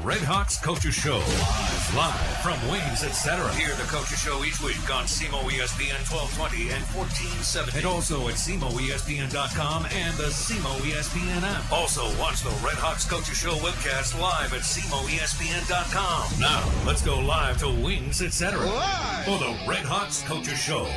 Red Hawks Coaches Show. Live from Wings, etc. Hear the Coaches Show each week on SEMO ESPN 1220 and 1470. And also at SEMOESPN.com and the SEMO ESPN app. Also, watch the Red Hawks Coaches Show webcast live at SEMOESPN.com. Now, let's go live to Wings, etc. For the Red Hawks Coaches Show.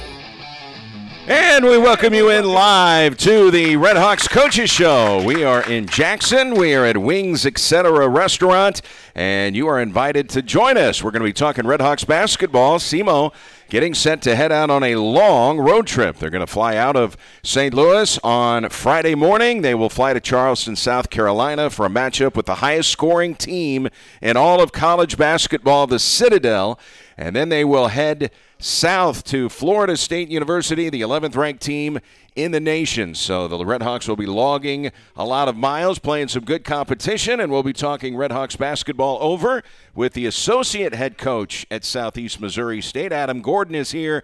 And we welcome you in live to the Red Hawks Coaches Show. We are in Jackson. We are at Wings, etc. restaurant, and you are invited to join us. We're going to be talking Red Hawks basketball. SEMO getting set to head out on a long road trip. They're going to fly out of St. Louis on Friday morning. They will fly to Charleston, South Carolina for a matchup with the highest scoring team in all of college basketball, the Citadel. And then they will head south to Florida State University, the 11th ranked team in the nation. So the Red Hawks will be logging a lot of miles, playing some good competition, and we'll be talking Red Hawks basketball over with the associate head coach at Southeast Missouri State. Adam Gordon is here.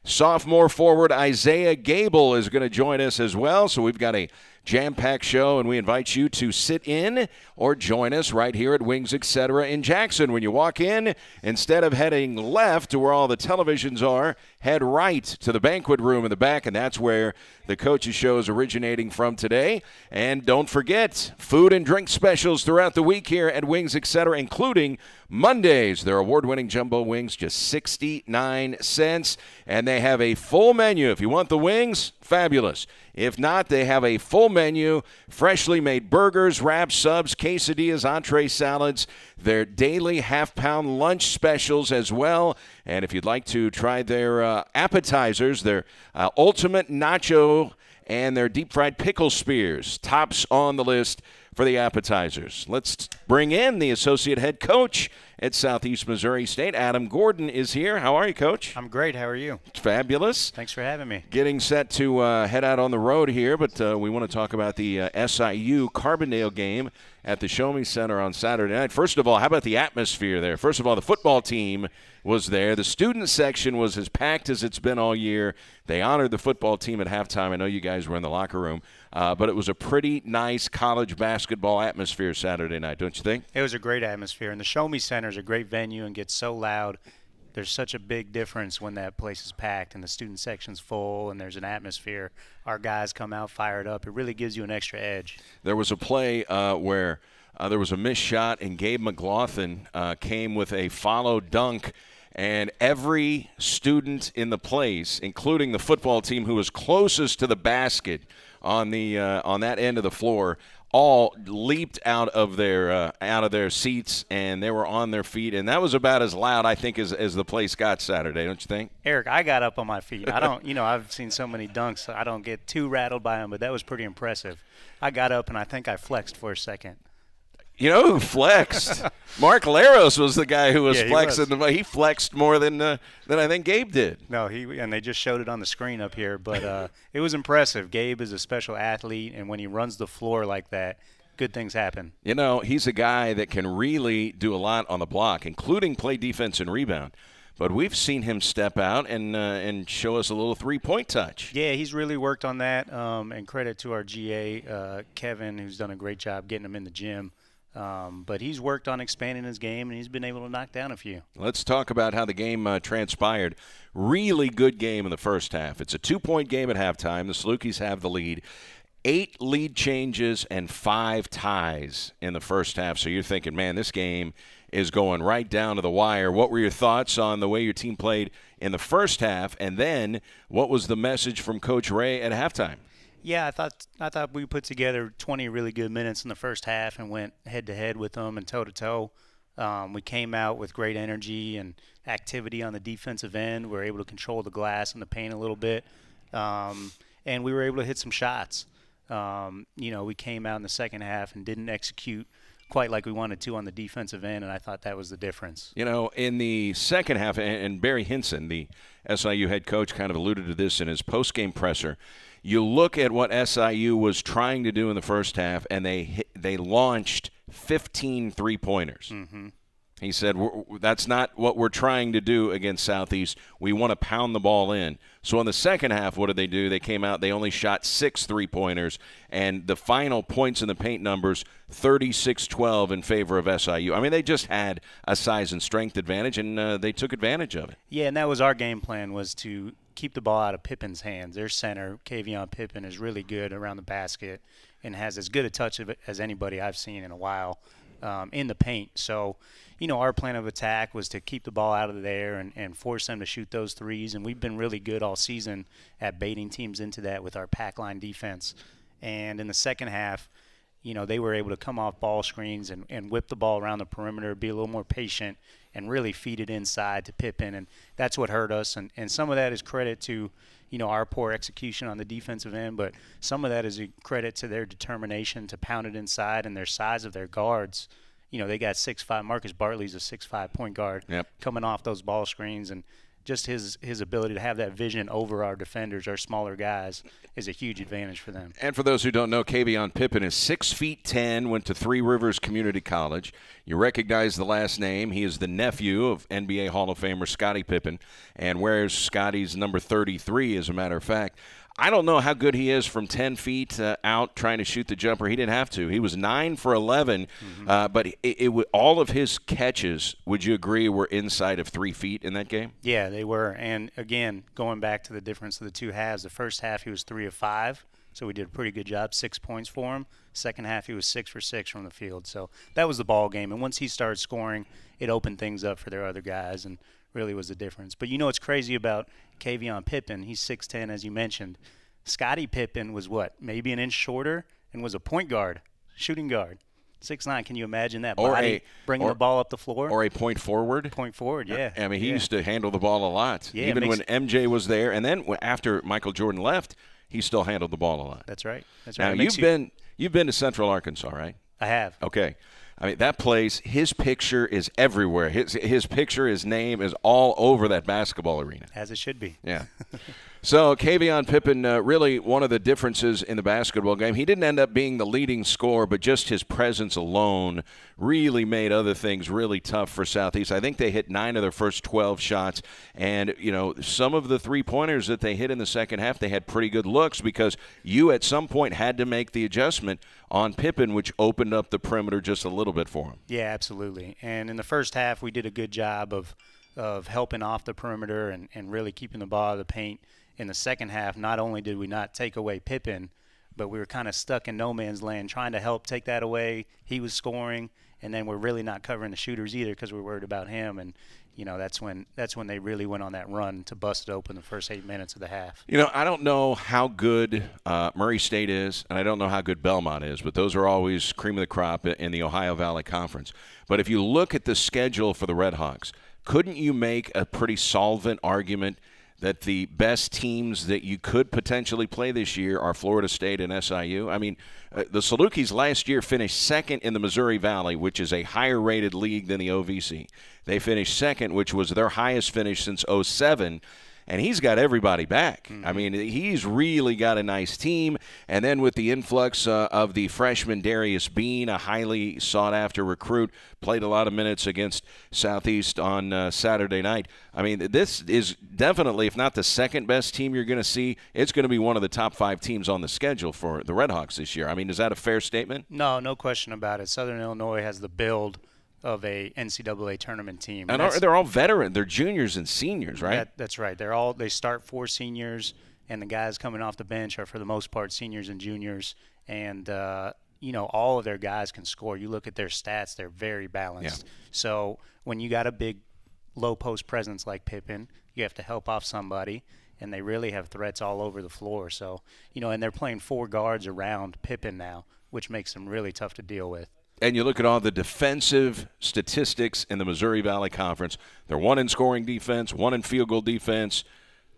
Sophomore forward Isaiah Gable is going to join us as well. So we've got a jam-packed show, and we invite you to sit in or join us right here at Wings, etc. in Jackson. When you walk in, instead of heading left to where all the televisions are, head right to the banquet room in the back, and that's where the Coaches Show is originating from today. And don't forget, food and drink specials throughout the week here at Wings, etc., including Mondays. Their award-winning jumbo wings, just 69 cents, and they have a full menu. If you want the wings, fabulous. If not, they have a full menu, freshly made burgers, wraps, subs, quesadillas, entree salads, their daily half-pound lunch specials as well. And if you'd like to try their appetizers, their ultimate nacho and their deep-fried pickle spears, tops on the list for the appetizers. Let's bring in the associate head coach at Southeast Missouri State. Adam Gordon is here. How are you, Coach? I'm great. How are you? Fabulous. Thanks for having me. Getting set to head out on the road here, but we want to talk about the SIU Carbondale game at the Show Me Center on Saturday night. First of all, how about the atmosphere there? First of all, the football team was there. The student section was as packed as it's been all year. They honored the football team at halftime. I know you guys were in the locker room, but it was a pretty nice college basketball atmosphere Saturday night, don't you think? It was a great atmosphere, and the Show Me Center is a great venue and gets so loud. There's such a big difference when that place is packed and the student section's full and there's an atmosphere. Our guys come out fired up. It really gives you an extra edge. There was a play where there was a missed shot, and Gabe McLaughlin came with a follow dunk, and every student in the place, including the football team who was closest to the basket on that end of the floor, all leaped out of their seats, and they were on their feet, and that was about as loud, I think, as the place got Saturday, don't you think? Eric, I got up on my feet. I don't, I've seen so many dunks, so I don't get too rattled by them, but that was pretty impressive. I got up, and I think I flexed for a second. You know who flexed? Mark Laros was the guy who was flexing. He flexed more than I think Gabe did. No, and they just showed it on the screen up here, but it was impressive. Gabe is a special athlete, and when he runs the floor like that, good things happen. You know, he's a guy that can really do a lot on the block, including play defense and rebound. But we've seen him step out and show us a little three-point touch. Yeah, he's really worked on that, and credit to our GA, Kevin, who's done a great job getting him in the gym. But he's worked on expanding his game, and he's been able to knock down a few. Let's talk about how the game transpired. Really good game in the first half. It's a 2-point game at halftime. The Salukis have the lead. 8 lead changes and 5 ties in the first half. So you're thinking, man, this game is going right down to the wire. What were your thoughts on the way your team played in the first half? And then what was the message from Coach Ray at halftime? Yeah, I thought we put together 20 really good minutes in the first half and went head-to-head with them and toe-to-toe. We came out with great energy and activity on the defensive end. We were able to control the glass and the paint a little bit, and we were able to hit some shots. We came out in the second half and didn't execute quite like we wanted to on the defensive end, and I thought that was the difference. In the second half, and Barry Hinson, the SIU head coach, kind of alluded to this in his post-game presser. You look at what SIU was trying to do in the first half, and they launched 15 three-pointers. Mm-hmm. He said, that's not what we're trying to do against Southeast. We want to pound the ball in. So in the second half, what did they do? They came out, they only shot 6 3-pointers, and the final points in the paint numbers, 36-12 in favor of SIU. I mean, they just had a size and strength advantage, and they took advantage of it. Yeah, and that was our game plan, was to keep the ball out of Pippen's hands. Their center, Kavion Pippen, is really good around the basket and has as good a touch of it as anybody I've seen in a while in the paint. So, our plan of attack was to keep the ball out of there and force them to shoot those threes. And we've been really good all season at baiting teams into that with our pack line defense. And in the second half, they were able to come off ball screens and whip the ball around the perimeter, be a little more patient, and really feed it inside to Pippen. And that's what hurt us. And some of that is credit to, our poor execution on the defensive end, but some of that is a credit to their determination to pound it inside and their size of their guards. They got 6'5". Marcus Bartley's a 6'5" point guard coming off those ball screens, and just his ability to have that vision over our defenders, our smaller guys, is a huge advantage for them. And for those who don't know, Kavion Pippen is 6'10", went to Three Rivers Community College. You recognize the last name. He is the nephew of NBA Hall of Famer Scottie Pippen, and wears Scottie's number 33, as a matter of fact. I don't know how good he is from 10 feet out trying to shoot the jumper. He didn't have to. He was 9 for 11, but all of his catches, would you agree, were inside of 3 feet in that game? Yeah, they were. And, again, going back to the difference of the two halves, the first half he was 3 of 5, so we did a pretty good job, 6 points for him. Second half he was 6 for 6 from the field. So that was the ball game. And once he started scoring, it opened things up for their other guys and really was the difference. But what's crazy about Kavion Pippen? He's 6'10", as you mentioned. Scottie Pippen was maybe an inch shorter and was a point guard, shooting guard. 6'9". Can you imagine that body bringing the ball up the floor? Or a point forward? Point forward, yeah. I mean, he used to handle the ball a lot, even when MJ was there. And then after Michael Jordan left, he still handled the ball a lot. That's right. Now, you've been to Central Arkansas, right? I have. Okay. I mean, that place, his picture is everywhere. His picture, his name is all over that basketball arena. As it should be. Yeah. So Kavion Pippen, really one of the differences in the basketball game. He didn't end up being the leading scorer, but just his presence alone really made other things really tough for Southeast. I think they hit 9 of their first 12 shots. And, some of the three-pointers that they hit in the second half, they had pretty good looks because you at some point had to make the adjustment on Pippen, which opened up the perimeter just a little bit for him. Yeah, absolutely. And in the first half, we did a good job of helping off the perimeter and really keeping the ball out of the paint. In the second half, not only did we not take away Pippen, but we were kind of stuck in no man's land trying to help take that away. He was scoring, and then we're really not covering the shooters either because we're worried about him. And that's when they really went on that run to bust it open the first 8 minutes of the half. I don't know how good Murray State is, and I don't know how good Belmont is, but those are always cream of the crop in the Ohio Valley Conference. But if you look at the schedule for the Red Hawks, couldn't you make a pretty solvent argument that the best teams that you could potentially play this year are Florida State and SIU? I mean, the Salukis last year finished second in the Missouri Valley, which is a higher-rated league than the OVC. They finished second, which was their highest finish since 2007. And he's got everybody back. I mean, he's really got a nice team. And then with the influx of the freshman Darius Bean, a highly sought-after recruit, played a lot of minutes against Southeast on Saturday night. I mean, this is definitely, if not the second-best team you're going to see, it's going to be one of the top 5 teams on the schedule for the Redhawks this year. I mean, is that a fair statement? No question about it. Southern Illinois has the build of a NCAA tournament team. And they're all veteran. They're juniors and seniors, right? That's right. They start 4 seniors, and the guys coming off the bench are, for the most part, seniors and juniors. And, all of their guys can score. You look at their stats, they're very balanced. Yeah. So when you got a big low-post presence like Pippen, you have to help off somebody, and they really have threats all over the floor. So, and they're playing 4 guards around Pippen now, which makes them really tough to deal with. And you look at all the defensive statistics in the Missouri Valley Conference. They're 1 in scoring defense, 1 in field goal defense,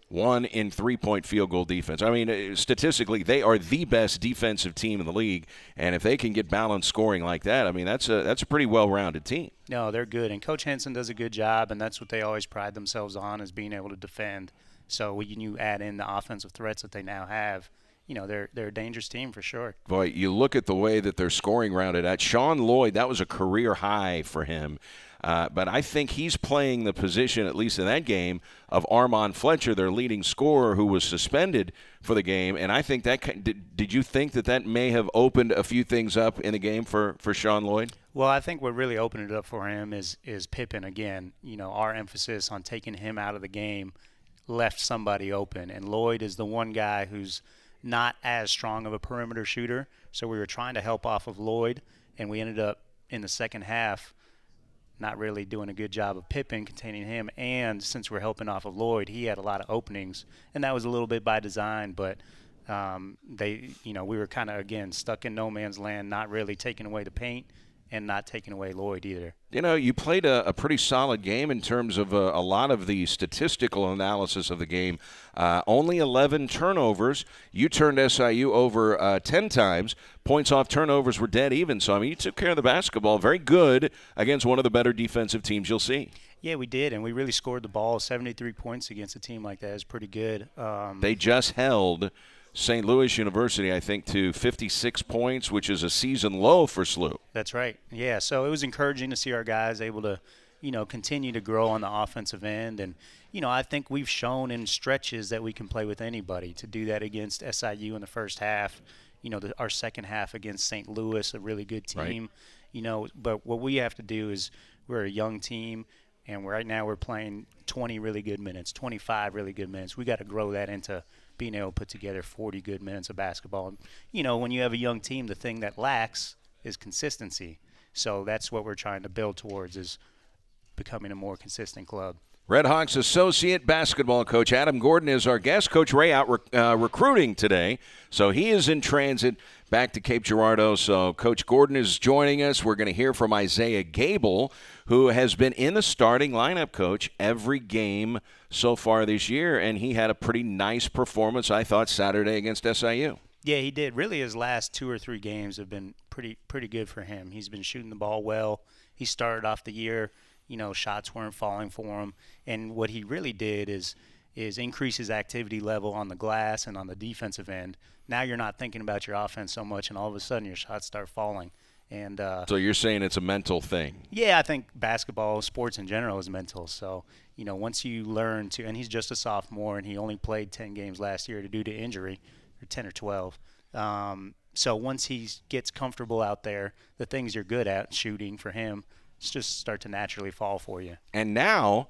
1 in three-point field goal defense. I mean, statistically, they are the best defensive team in the league. And if they can get balanced scoring like that, I mean, that's a pretty well-rounded team. No, they're good. And Coach Henson does a good job, and that's what they always pride themselves on, is being able to defend. So when you add in the offensive threats that they now have, they're a dangerous team for sure. Boy, you look at the way that they're scoring rounded out. Sean Lloyd, that was a career high for him. But I think he's playing the position, at least in that game, of Armand Fletcher, their leading scorer, who was suspended for the game. And I think that did you think that may have opened a few things up in the game for Sean Lloyd? Well, I think what really opened it up for him is Pippen again. Our emphasis on taking him out of the game left somebody open, and Lloyd is the one guy who's not as strong of a perimeter shooter. So we were trying to help off of Lloyd, and we ended up in the second half not really doing a good job of Pippen containing him. And since we're helping off of Lloyd, he had a lot of openings, and that was a little bit by design. But we were kind of, again, stuck in no man's land, not really taking away the paint and not taking away Lloyd either. You played a pretty solid game in terms of a lot of the statistical analysis of the game. Only 11 turnovers. You turned SIU over 10 times. Points off turnovers were dead even. So, you took care of the basketball. Very good against one of the better defensive teams you'll see. Yeah, we did, and we really scored the ball. 73 points against a team like that is pretty good. They just held St. Louis University, I think, to 56 points, which is a season low for SLU. That's right. Yeah, so it was encouraging to see our guys able to, continue to grow on the offensive end. And, I think we've shown in stretches that we can play with anybody. To do that against SIU in the first half, our second half against St. Louis, a really good team. Right. But what we have to do is we're a young team, and right now we're playing 20 really good minutes, 25 really good minutes. We got to grow that into being able to put together 40 good minutes of basketball. And, when you have a young team, the thing that lacks is consistency. So that's what we're trying to build towards, is becoming a more consistent club. Redhawks associate basketball coach Adam Gordon is our guest. Coach Ray out recruiting today, so he is in transit back to Cape Girardeau. So Coach Gordon is joining us. We're going to hear from Isaiah Gable, who has been in the starting lineup, Coach, every game so far this year, and he had a pretty nice performance, I thought, Saturday against SIU. Yeah, he did. Really, his last 2 or 3 games have been pretty good for him. He's been shooting the ball well. He started off the year, shots weren't falling for him. And what he really did is increase his activity level on the glass and on the defensive end. Now you're not thinking about your offense so much, and all of a sudden your shots start falling. And so you're saying it's a mental thing? Yeah, I think basketball, sports in general, is mental. So, once you learn to – and he's just a sophomore, and he only played 10 games last year due to injury, or 10 or 12. So once he gets comfortable out there, the things you're good at, shooting for him, just start to naturally fall for you. And now,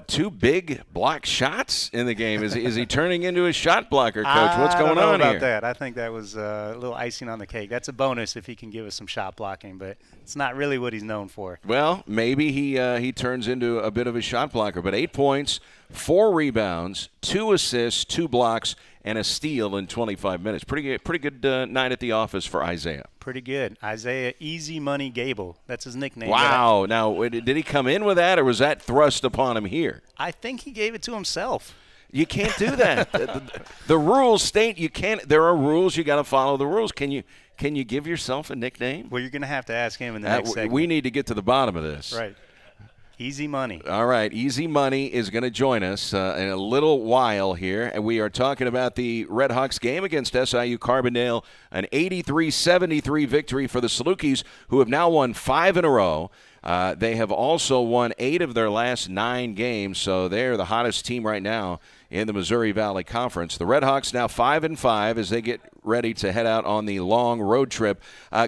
2 big block shots in the game? Is he turning into a shot blocker, Coach? What's going on here? I don't know about that. I think that was a little icing on the cake. That's a bonus if he can give us some shot blocking, but it's not really what he's known for. Well, maybe he turns into a bit of a shot blocker. But 8 points, 4 rebounds, 2 assists, 2 blocks, and a steal in 25 minutes. Pretty good night at the office for Isaiah. Pretty good. Isaiah Easy Money Gable. That's his nickname. Wow. Now, did he come in with that, or was that thrust upon him here? I think he gave it to himself. You can't do that. the rules state you can't. There are rules. You got to follow the rules. Can you give yourself a nickname? Well, you're going to have to ask him in the next segment. We need to get to the bottom of this. Right. Easy Money. All right, Easy Money is going to join us in a little while here, and we are talking about the Redhawks game against SIU Carbondale, an 83-73 victory for the Salukis, who have now won 5 in a row. They have also won 8 of their last 9 games, so they're the hottest team right now in the Missouri Valley Conference. The Redhawks now 5-5 as they get ready to head out on the long road trip.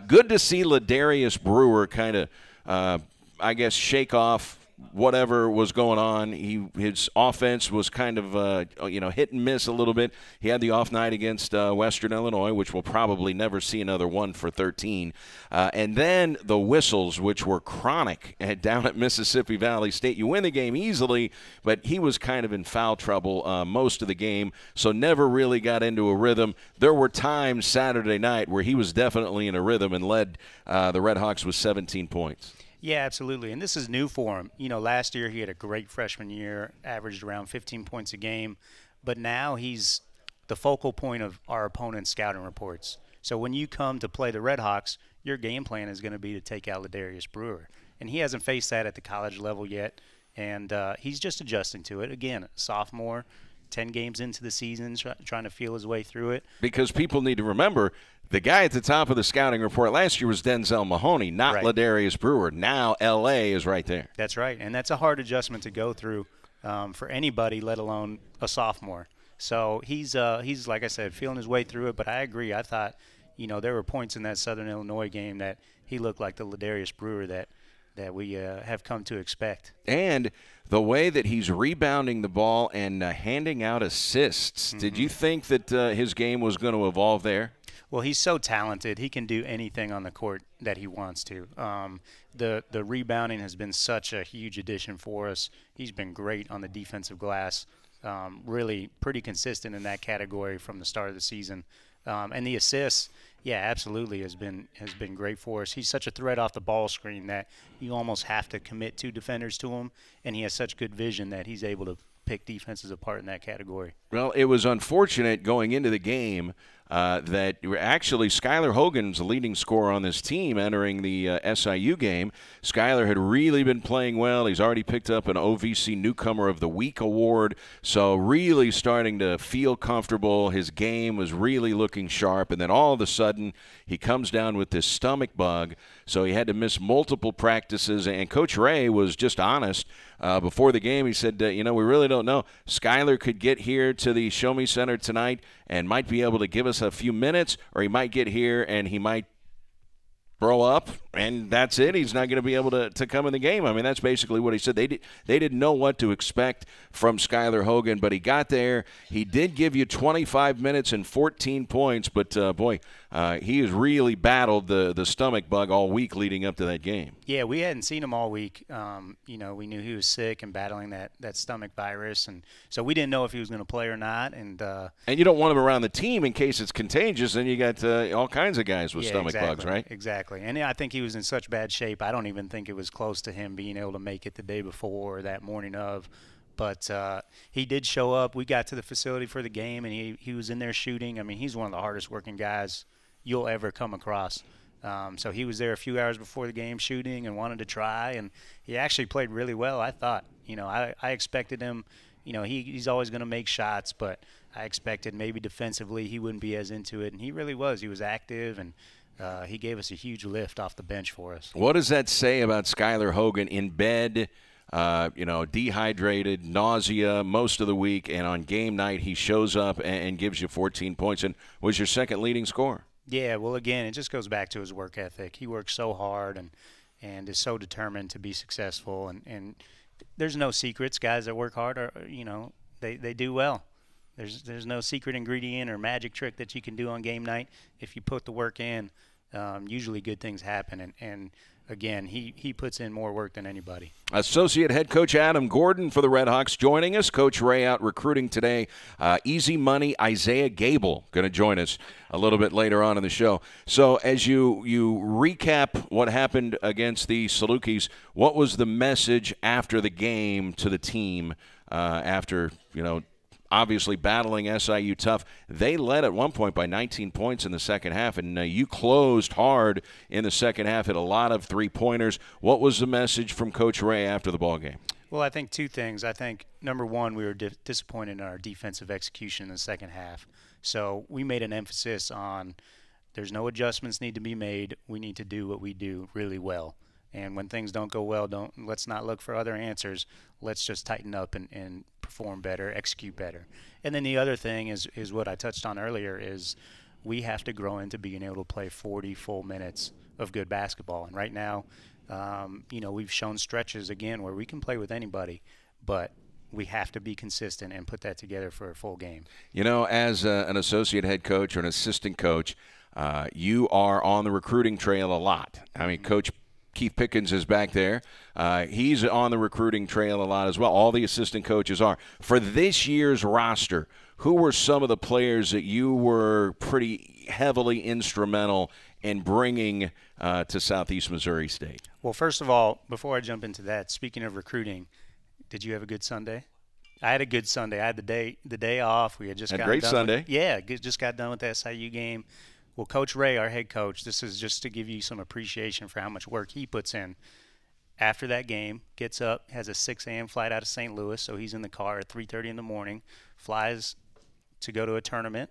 Good to see Ladarius Brewer kind of, shake off whatever was going on. His offense was kind of hit and miss a little bit. He had the off night against Western Illinois, which we'll probably never see another 1 for 13. And then the whistles, which were chronic down at Mississippi Valley State. You win the game easily, but he was kind of in foul trouble most of the game, so never really got into a rhythm. There were times Saturday night where he was definitely in a rhythm and led the Redhawks with 17 points. Yeah, absolutely. And this is new for him. Last year he had a great freshman year, averaged around 15 points a game. But now he's the focal point of our opponent's scouting reports. So when you come to play the Redhawks, your game plan is going to be to take out Ladarius Brewer. And he hasn't faced that at the college level yet. And he's just adjusting to it. Again, sophomore, 10 games into the season, trying to feel his way through it. Because people need to remember, the guy at the top of the scouting report last year was Denzel Mahoney, not Right. Ladarius Brewer. Now L.A. is right there. That's right, and that's a hard adjustment to go through for anybody, let alone a sophomore. So he's like I said, feeling his way through it. But I agree. I thought, there were points in that Southern Illinois game that he looked like the Ladarius Brewer that we have come to expect. And the way that he's rebounding the ball and handing out assists, did you think that his game was going to evolve there? Well, he's so talented. He can do anything on the court that he wants to. The rebounding has been such a huge addition for us. He's been great on the defensive glass, really pretty consistent in that category from the start of the season. And the assists, yeah, absolutely has been great for us. He's such a threat off the ball screen that you almost have to commit 2 defenders to him, and he has such good vision that he's able to pick defenses apart in that category. Well, it was unfortunate going into the game that actually Skylar Hogan's the leading scorer on this team entering the SIU game. Skylar had really been playing well. He's already picked up an OVC Newcomer of the Week award, so really starting to feel comfortable. His game was really looking sharp, and then all of a sudden he comes down with this stomach bug, so he had to miss multiple practices, and Coach Ray was just honest. Before the game, he said, we really don't know. Skylar could get here to the Show Me Center tonight and might be able to give us a few minutes, or he might get here and he might throw up, and that's it. He's not going to be able to come in the game. I mean, that's basically what he said. They didn't know what to expect from Skylar Hogan, but he got there. He did give you 25 minutes and 14 points, but, he has really battled the stomach bug all week leading up to that game. Yeah, we hadn't seen him all week. We knew he was sick and battling that stomach virus, and so we didn't know if he was going to play or not. And you don't want him around the team in case it's contagious, and you got all kinds of guys with stomach bugs, right? Exactly. And I think he was in such bad shape. I don't even think it was close to him being able to make it the day before or that morning of. But he did show up. We got to the facility for the game, and he was in there shooting. I mean, he's one of the hardest working guys you'll ever come across. So he was there a few hours before the game shooting and wanted to try, and he actually played really well, I thought. I expected him, he's always going to make shots, but I expected maybe defensively he wouldn't be as into it, and he really was. He was active, and he gave us a huge lift off the bench for us. What does that say about Skylar Hogan in bed, dehydrated, nausea most of the week, and on game night he shows up and gives you 14 points and was your second leading scorer? Yeah, well, again, it just goes back to his work ethic. He works so hard and is so determined to be successful. And there's no secrets. Guys that work hard they do well. There's no secret ingredient or magic trick that you can do on game night. If you put the work in, usually good things happen. And again, he puts in more work than anybody. Associate head coach Adam Gordon for the Red Hawks joining us. Coach Ray out recruiting today. Easy Money Isaiah Gable going to join us a little bit later on in the show. So as you recap what happened against the Salukis, what was the message after the game to the team after, obviously battling SIU tough? They led at one point by 19 points in the second half, and you closed hard in the second half, hit a lot of three-pointers. What was the message from Coach Ray after the ball game? Well, I think two things. I think, number one, we were disappointed in our defensive execution in the second half. So we made an emphasis on there's no adjustments need to be made. We need to do what we do really well. And when things don't go well, let's not look for other answers. Let's just tighten up and perform better, execute better. And then the other thing is what I touched on earlier is we have to grow into being able to play 40 full minutes of good basketball. And right now, we've shown stretches again where we can play with anybody, but we have to be consistent and put that together for a full game. As an associate head coach or an assistant coach, you are on the recruiting trail a lot. I mean, Coach Keith Pickens is back there. He's on the recruiting trail a lot as well. All the assistant coaches are. For this year's roster, who were some of the players that you were pretty heavily instrumental in bringing to Southeast Missouri State? Well, first of all, before I jump into that, speaking of recruiting, did you have a good Sunday? I had a good Sunday. I had the day off. We had just got great Sunday. Just got done with the SIU game. Well, Coach Ray, our head coach, this is just to give you some appreciation for how much work he puts in. After that game, gets up, has a 6 a.m. flight out of St. Louis, so he's in the car at 3:30 in the morning, flies to go to a tournament.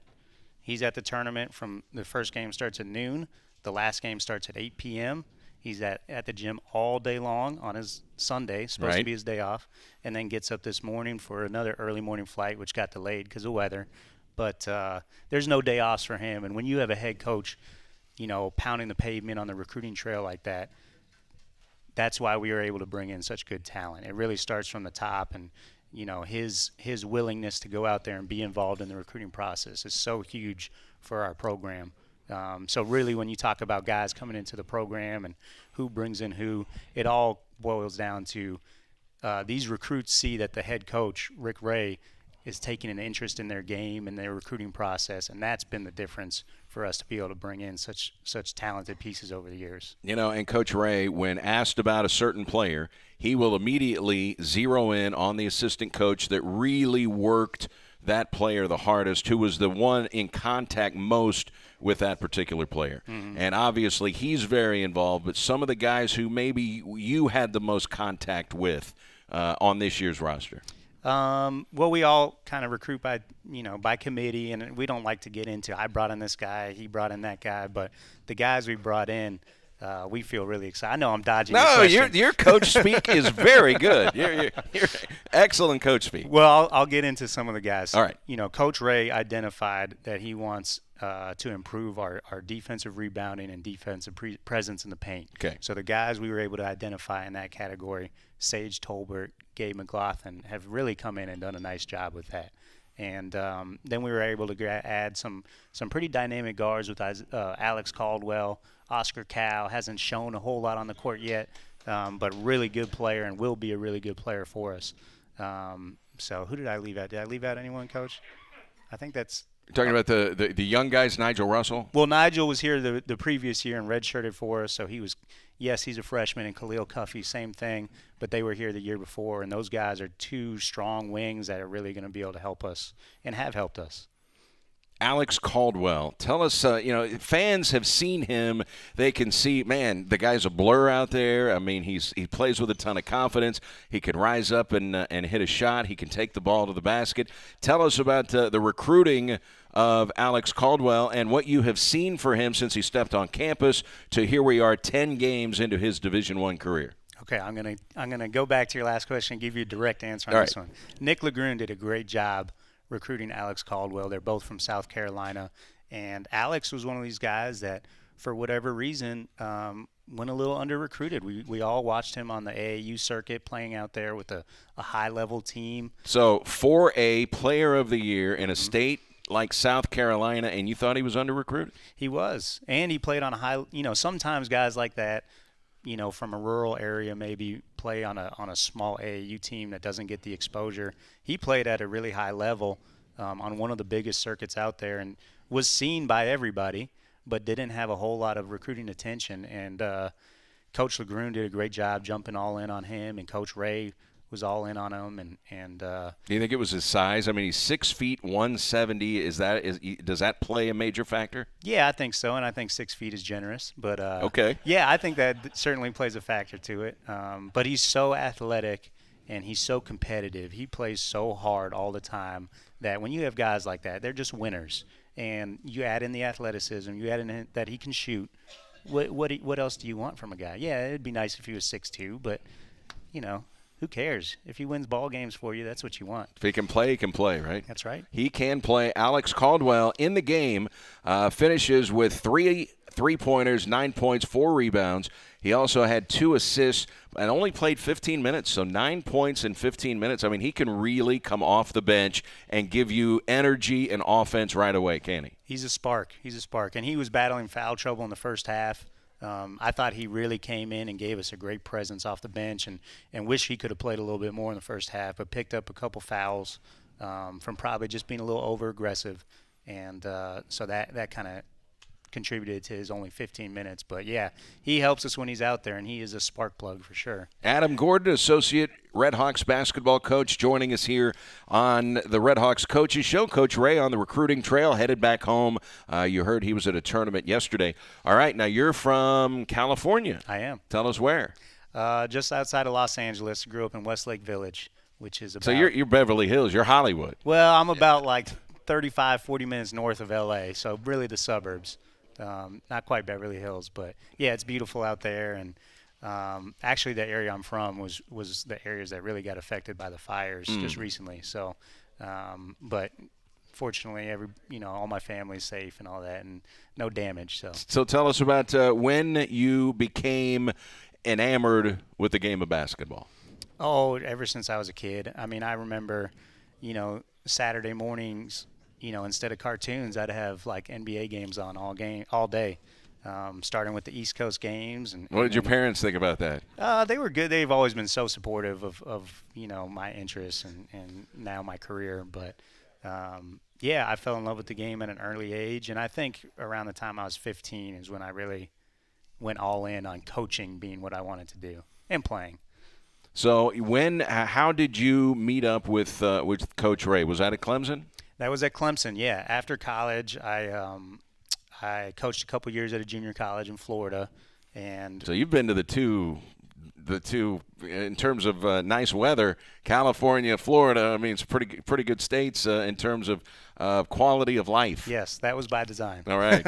He's at the tournament from the first game starts at noon. The last game starts at 8 p.m. He's at the gym all day long on his Sunday, supposed to be his day off, and then gets up this morning for another early morning flight, which got delayed because of weather. But there's no day offs for him. And when you have a head coach, pounding the pavement on the recruiting trail like that, that's why we were able to bring in such good talent. It really starts from the top, and his willingness to go out there and be involved in the recruiting process is so huge for our program. So really, when you talk about guys coming into the program and who brings in who, it all boils down to these recruits see that the head coach, Rick Ray, is taking an interest in their game and their recruiting process, and that's been the difference for us to be able to bring in such talented pieces over the years. And Coach Ray, when asked about a certain player, he will immediately zero in on the assistant coach that really worked that player the hardest, who was the one in contact most with that particular player. Mm-hmm. And obviously he's very involved, but some of the guys who maybe you had the most contact with on this year's roster. Well, we all kind of recruit by committee, and we don't like to get into, I brought in this guy, he brought in that guy, but the guys we brought in, we feel really excited. I know I'm dodging your question. your coach speak is very good. You're excellent coach speak. Well, I'll get into some of the guys. All right. Coach Ray identified that he wants to improve our defensive rebounding and defensive presence in the paint. Okay. So the guys we were able to identify in that category, Sage Tolbert, Gabe McLaughlin, have really come in and done a nice job with that. And then we were able to add some pretty dynamic guards with Alex Caldwell. Oscar Cal hasn't shown a whole lot on the court yet, but really good player and will be a really good player for us. So who did I leave out? Did I leave out anyone, Coach? I think that's – You're talking about the young guys, Nigel Russell? Well, Nigel was here the previous year and redshirted for us, so he was – yes, he's a freshman, and Khalil Cuffey, same thing, but they were here the year before, and those guys are two strong wings that are really going to be able to help us and have helped us. Alex Caldwell, tell us, fans have seen him. They can see, man, the guy's a blur out there. I mean, he plays with a ton of confidence. He can rise up and hit a shot. He can take the ball to the basket. Tell us about the recruiting of Alex Caldwell and what you have seen for him since he stepped on campus to here we are 10 games into his Division I career. Okay, I'm gonna go back to your last question and give you a direct answer on this one. Nick Legrune did a great job recruiting Alex Caldwell. They're both from South Carolina, and Alex was one of these guys that, for whatever reason, went a little under-recruited. We all watched him on the AAU circuit playing out there with a high-level team. So 4A Player of the Year in a state like South Carolina, and you thought he was under-recruited? He was, and he played on a high – sometimes guys like that, from a rural area maybe play on a small AAU team that doesn't get the exposure. He played at a really high level on one of the biggest circuits out there and was seen by everybody, but didn't have a whole lot of recruiting attention. And Coach Legrune did a great job jumping all in on him, and Coach Ray was all in on him. And do you think it was his size? I mean, he's 6 feet 170. Does that play a major factor? Yeah, I think so, and I think 6 feet is generous. But okay. Yeah, I think that certainly plays a factor to it. But he's so athletic and he's so competitive. He plays so hard all the time that when you have guys like that, they're just winners. And you add in the athleticism, you add in that he can shoot. What else do you want from a guy? Yeah, it'd be nice if he was 6'2", but who cares? If he wins ball games for you, that's what you want. If he can play, right? That's right. He can play. Alex Caldwell in the game finishes with 3 3-pointers, 9 points, 4 rebounds. He also had 2 assists and only played 15 minutes, so 9 points in 15 minutes. I mean, he can really come off the bench and give you energy and offense right away, can he? He's a spark. And he was battling foul trouble in the first half. I thought he really came in and gave us a great presence off the bench and wish he could have played a little bit more in the first half, but picked up a couple fouls from probably just being a little over-aggressive. And so that kind of contributed to his only 15 minutes. But, yeah, he helps us when he's out there, and he is a spark plug for sure. Adam Gordon, Associate Red Hawks basketball coach, joining us here on the Red Hawks Coaches Show. Coach Ray on the recruiting trail, headed back home. You heard he was at a tournament yesterday. All right, now you're from California. I am. Tell us where. Just outside of Los Angeles. Grew up in Westlake Village, which is about. So you're Beverly Hills. You're Hollywood. Well, I'm about like 35, 40 minutes north of L.A., so really the suburbs. Not quite Beverly Hills, but yeah, it's beautiful out there. And actually, the area I'm from was the areas that really got affected by the fires just recently. So, but fortunately, all my family's safe and all that, and no damage. So tell us about when you became enamored with the game of basketball. Oh, ever since I was a kid. I mean, I remember, Saturday mornings, instead of cartoons, I'd have like NBA games on all day, starting with the East Coast games. What did your parents think about that? They were good. They've always been so supportive of my interests and now my career. But yeah, I fell in love with the game at an early age, and I think around the time I was 15 is when I really went all in on coaching being what I wanted to do and playing. So how did you meet up with Coach Ray? Was that at Clemson? That was at Clemson, yeah. After college, I coached a couple years at a junior college in Florida, and so you've been to the two in terms of nice weather, California, Florida. I mean, it's pretty good states in terms of quality of life. Yes, that was by design. All right.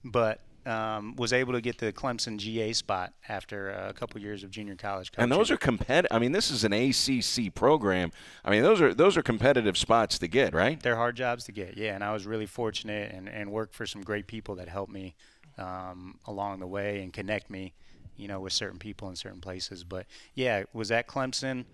But was able to get the Clemson GA spot after a couple years of junior college coaching. And those are competitive. I mean, this is an ACC program. I mean, those are competitive spots to get, right? They're hard jobs to get, yeah. And I was really fortunate and worked for some great people that helped me along the way and connect me, with certain people in certain places. But yeah, was at Clemson,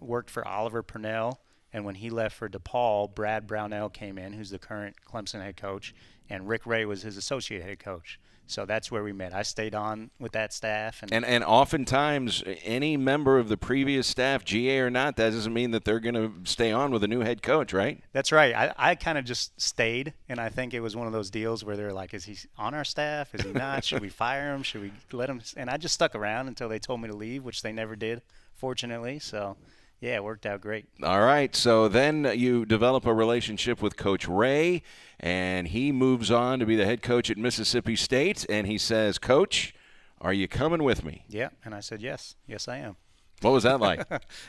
worked for Oliver Purnell. And when he left for DePaul, Brad Brownell came in, who's the current Clemson head coach, and Rick Ray was his associate head coach. So that's where we met. I stayed on with that staff. And oftentimes, any member of the previous staff, GA or not, that doesn't mean that they're going to stay on with a new head coach, right? That's right. I kind of just stayed, and I think it was one of those deals where they're like, is he on our staff? Is he not? Should we fire him? Should we let him? And I just stuck around until they told me to leave, which they never did, fortunately. So yeah, it worked out great. All right. So then you develop a relationship with Coach Ray, and he moves on to be the head coach at Mississippi State. And he says, Coach, are you coming with me? Yeah. And I said, yes. Yes, I am. What was that like?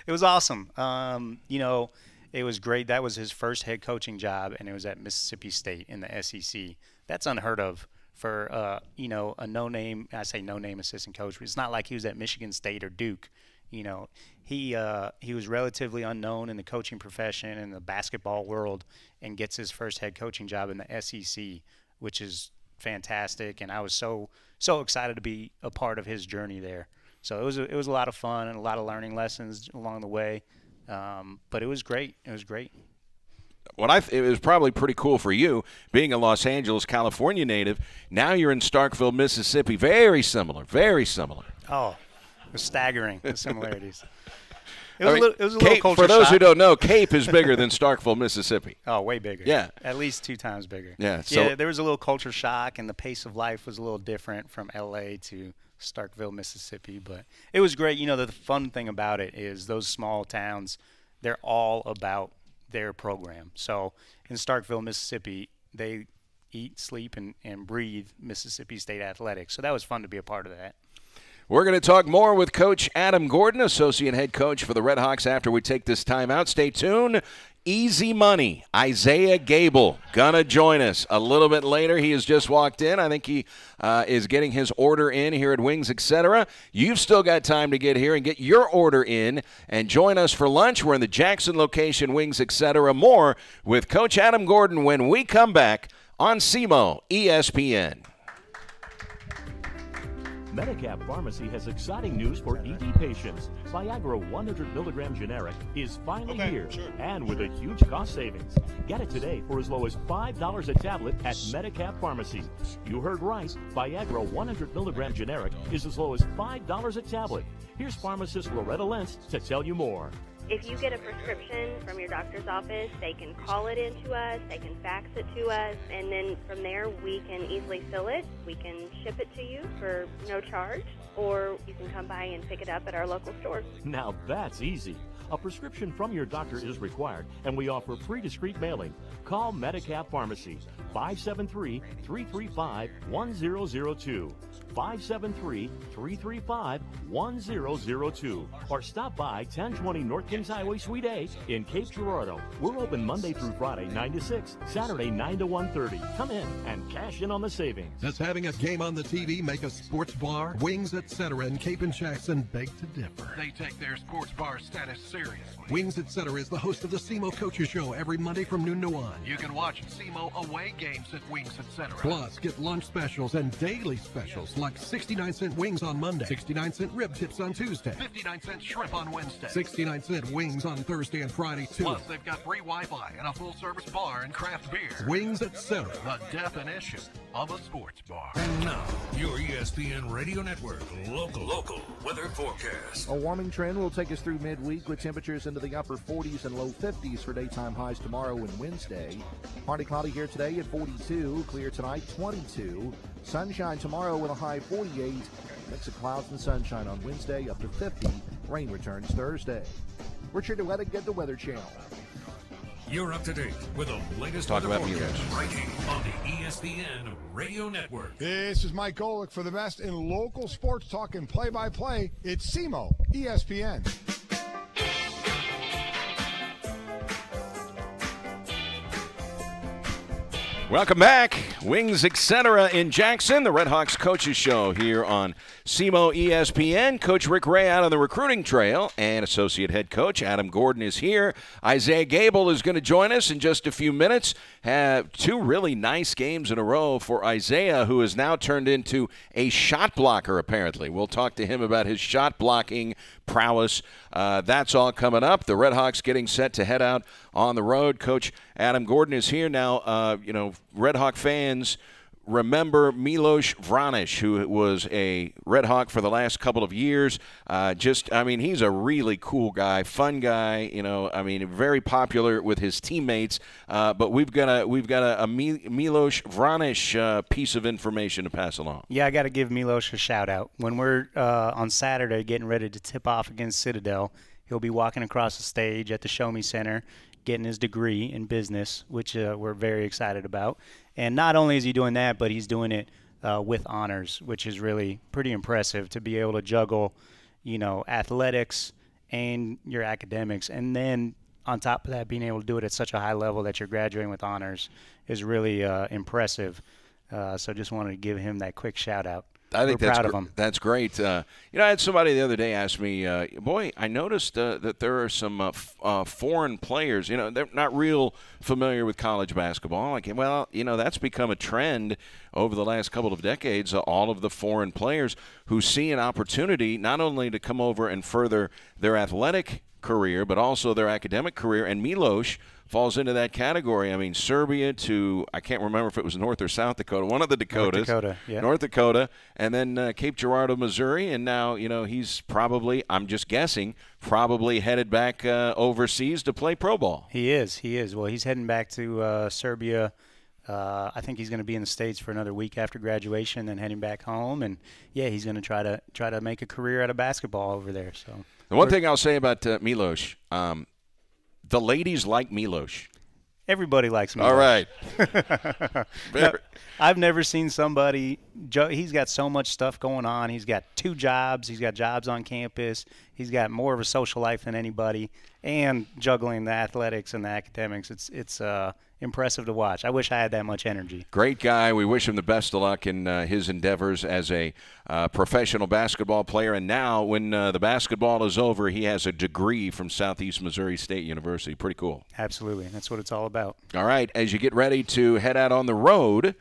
It was awesome. It was great. That was his first head coaching job, and it was at Mississippi State in the SEC. That's unheard of for, a no-name – I say no-name assistant coach. It's not like he was at Michigan State or Duke. He was relatively unknown in the coaching profession and the basketball world, and gets his first head coaching job in the SEC, which is fantastic. And I was so excited to be a part of his journey there. So it was a lot of fun and a lot of learning lessons along the way. But it was great. It was great. It was probably pretty cool for you, being a Los Angeles, California native. Now you're in Starkville, Mississippi. Very similar. Very similar. Oh. It was staggering, the similarities. It was a little culture for those shock. who don't know, Cape is bigger than Starkville, Mississippi. Oh, way bigger. Yeah. At least 2 times bigger. Yeah. So there was a little culture shock, and the pace of life was a little different from L.A. to Starkville, Mississippi. But it was great. The fun thing about it is those small towns, they're all about their program. So in Starkville, Mississippi, they eat, sleep, and breathe Mississippi State athletics. So that was fun to be a part of that. We're going to talk more with Coach Adam Gordon, associate head coach for the Red Hawks, after we take this time out. Stay tuned. Easy money. Isaiah Gable gonna join us a little bit later. He has just walked in. I think he is getting his order in here at Wings, etc. You've still got time to get here and get your order in and join us for lunch. We're in the Jackson location, Wings, etc. More with Coach Adam Gordon when we come back on SEMO ESPN. Medicap Pharmacy has exciting news for ED patients. Viagra 100 milligram generic is finally here, and with a huge cost savings. Get it today for as low as $5 a tablet at Medicap Pharmacy. You heard right. Viagra 100 milligram generic is as low as $5 a tablet. Here's pharmacist Loretta Lentz to tell you more. If you get a prescription from your doctor's office, they can call it in to us, they can fax it to us, and then from there we can easily fill it. We can ship it to you for no charge, or you can come by and pick it up at our local stores. Now that's easy. A prescription from your doctor is required, and we offer free discreet mailing. Call Medicap Pharmacy, 573-335-1002. 573-335-1002 or stop by 1020 North Kings Highway, Suite A in Cape Girardeau. We're open Monday through Friday 9 to 6, Saturday 9 to 1:30. Come in and cash in on the savings. Does having a game on the TV make a sports bar? Wings, etc. in Cape and Jackson beg to differ. They take their sports bar status seriously. Wings, etc. is the host of the SEMO Coaches Show every Monday from noon to 1. You can watch SEMO away games at Wings, etc. Plus, get lunch specials and daily specials like 69-cent wings on Monday, 69-cent rib tips on Tuesday, 59-cent shrimp on Wednesday, 69-cent wings on Thursday and Friday too. Plus, they've got free Wi-Fi and a full-service bar and craft beer. Wings, etc. The definition of a sports bar. And now, your ESPN Radio Network local weather forecast. A warming trend will take us through midweek with temperatures into the upper 40s and low 50s for daytime highs tomorrow and Wednesday. Partly cloudy here today at 42, clear tonight 22. Sunshine tomorrow with a high 48. Mix of clouds and sunshine on Wednesday up to 50. Rain returns Thursday. Richard DeWettig, Get the Weather Channel. You're up to date with the latest Talk weather about me, forecast Rich. right here on the ESPN Radio Network. This is Mike Golick for the best in local sports talk and play-by-play. It's SEMO ESPN. Welcome back. Wings, etc. in Jackson. The Red Hawks Coaches Show here on SEMO ESPN. Coach Rick Ray out on the recruiting trail, and Associate Head Coach Adam Gordon is here. Isaiah Gable is going to join us in just a few minutes. Have two really nice games in a row for Isaiah, who has now turned into a shot blocker, apparently. We'll talk to him about his shot blocking prowess. That's all coming up. The Red Hawks getting set to head out on the road. Coach Adam Gordon is here now. Red Hawk fans remember Milos Vranic, who was a Red Hawk for the last couple of years. He's a really cool guy, fun guy. Very popular with his teammates. But we've got a Milos Vranic piece of information to pass along. Yeah, I got to give Milos a shout out. When we're on Saturday getting ready to tip off against Citadel, he'll be walking across the stage at the Show Me Center, getting his degree in business, which we're very excited about. And not only is he doing that, but he's doing it with honors, which is really pretty impressive to be able to juggle, athletics and your academics. And then on top of that, being able to do it at such a high level that you're graduating with honors is really impressive. So just wanted to give him that quick shout out. I think proud of him. That's great. I had somebody the other day ask me, boy, I noticed that there are some foreign players. They're not real familiar with college basketball. Like, well, that's become a trend over the last couple of decades. All of the foreign players who see an opportunity not only to come over and further their athletic career, but also their academic career. And Milos falls into that category. I mean, Serbia to, I can't remember if it was North or South Dakota, one of the Dakotas. North Dakota, and then Cape Girardeau, Missouri, and now, he's probably, I'm just guessing, probably headed back overseas to play pro ball. He is. Well, he's heading back to Serbia. I think he's going to be in the States for another week after graduation, then heading back home. And, yeah, he's going to try to make a career out of basketball over there. So the one thing I'll say about Milos, the ladies like Milos. Everybody likes Milos. All right. I've never seen somebody – he's got so much stuff going on. He's got 2 jobs. He's got jobs on campus. He's got more of a social life than anybody, and juggling the athletics and the academics. It's impressive to watch. I wish I had that much energy. Great guy. We wish him the best of luck in his endeavors as a professional basketball player. And now, when the basketball is over, he has a degree from Southeast Missouri State University. Pretty cool. Absolutely. That's what it's all about. All right. As you get ready to head out on the road,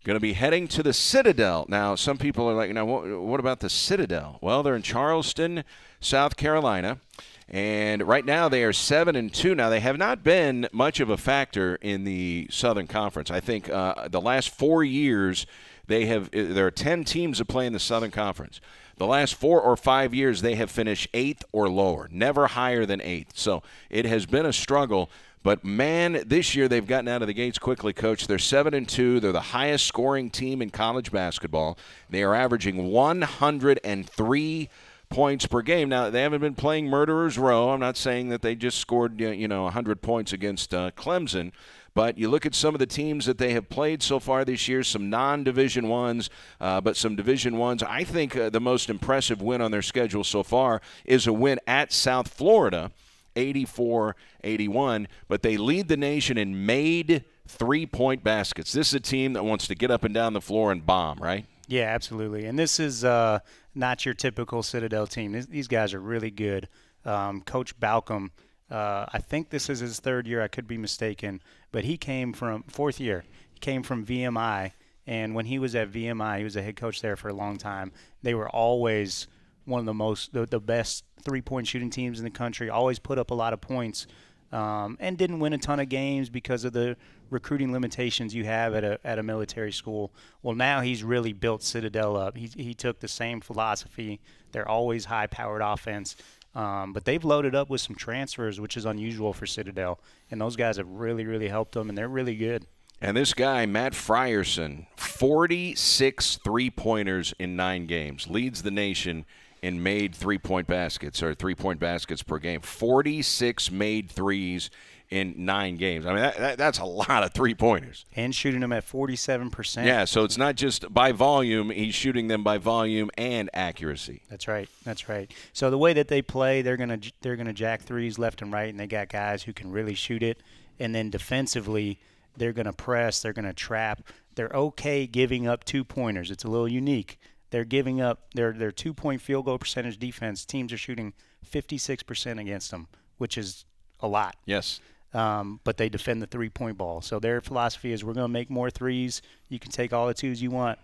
going to be heading to the Citadel. Now, some people are like, what about the Citadel? Well, they're in Charleston, South Carolina. And right now they are 7-2. Now, they have not been much of a factor in the Southern Conference. I think the last 4 years there are 10 teams that play in the Southern Conference. The last 4 or 5 years they have finished 8th or lower, never higher than 8th. So it has been a struggle. But, man, this year they've gotten out of the gates quickly, Coach. They're 7-2. They're the highest scoring team in college basketball. They are averaging 103 points per game. Now, they haven't been playing Murderers Row. I'm not saying that they just scored 100 points against Clemson. But you look at some of the teams that they have played so far this year, some non-Division ones, but some Division ones. I think the most impressive win on their schedule so far is a win at South Florida, 84-81. But they lead the nation in made three-point baskets. This is a team that wants to get up and down the floor and bomb, right? Yeah, absolutely. And this is not your typical Citadel team. These guys are really good. Coach Balcom, I think this is his third year. I could be mistaken. But he came from fourth year. He came from VMI. And when he was at VMI, he was a head coach there for a long time. They were always one of the best three-point shooting teams in the country, always put up a lot of points, and didn't win a ton of games because of the recruiting limitations you have at a military school. Well, now he's really built Citadel up. He took the same philosophy. They're always high-powered offense, but they've loaded up with some transfers, which is unusual for Citadel, and those guys have really, really helped them, and they're really good. And this guy, Matt Frierson, 46 three-pointers in 9 games, leads the nation in made three-point baskets, or three-point baskets per game. 46 made threes in 9 games. I mean, that's a lot of three-pointers. And shooting them at 47%. Yeah, so it's not just by volume. He's shooting them by volume and accuracy. That's right. That's right. So the way that they play, they're gonna jack threes left and right, and they got guys who can really shoot it. And then defensively, they're going to press. They're going to trap. They're okay giving up 2-pointers. It's a little unique. They're giving up their 2-point field goal percentage defense. Teams are shooting 56% against them, which is a lot. Yes. But they defend the 3-point ball. So their philosophy is we're going to make more threes. You can take all the twos you want,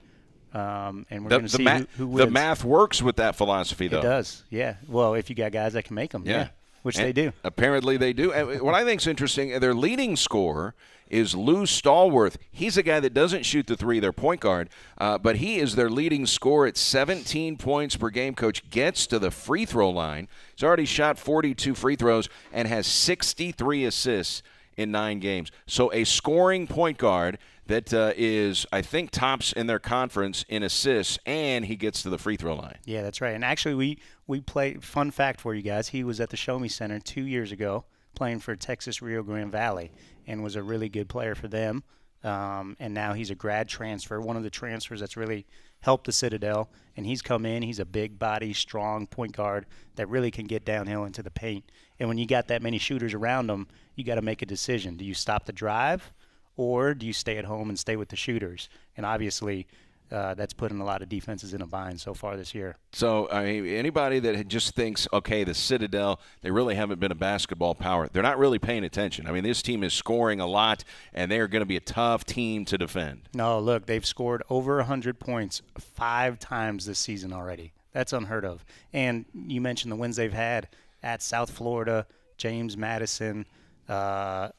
and we're going to see who wins. The math works with that philosophy, though. It does, yeah. Well, if you got guys that can make them, yeah. Which they do. Apparently they do. And what I think is interesting, their leading scorer is Lou Stallworth. He's a guy that doesn't shoot the three, their point guard, but he is their leading scorer at 17 points per game. Coach gets to the free throw line. He's already shot 42 free throws and has 63 assists in 9 games. So a scoring point guard that is, I think, tops in their conference in assists, and he gets to the free throw line. Yeah, that's right. And actually, we played, fun fact for you guys, he was at the Show Me Center 2 years ago playing for Texas Rio Grande Valley and was a really good player for them. And now he's a grad transfer, one of the transfers that's really helped the Citadel. And he's come in. He's a big body, strong point guard that really can get downhill into the paint. And when you got that many shooters around him, you got to make a decision. Do you stop the drive, or do you stay at home and stay with the shooters? And obviously, that's putting a lot of defenses in a bind so far this year. So, I mean, anybody that just thinks, okay, the Citadel, they really haven't been a basketball power, they're not really paying attention. I mean, this team is scoring a lot, and they're going to be a tough team to defend. No, look, they've scored over 100 points 5 times this season already. That's unheard of. And you mentioned the wins they've had at South Florida, James Madison, High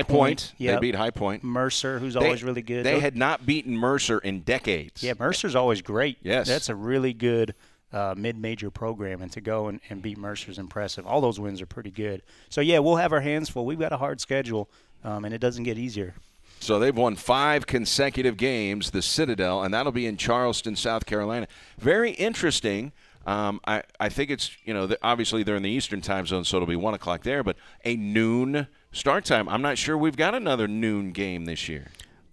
Point. Yep. They beat High Point. Mercer, who's always really good. They had not beaten Mercer in decades. Yeah, Mercer's always great. Yes. That's a really good mid-major program, and to go and beat Mercer's impressive. All those wins are pretty good. So, yeah, we'll have our hands full. We've got a hard schedule, and it doesn't get easier. So they've won 5 consecutive games, the Citadel, and that'll be in Charleston, South Carolina. Very interesting. I think it's, obviously they're in the Eastern time zone, so it'll be 1 o'clock there, but a noon start time. I'm not sure we've got another noon game this year.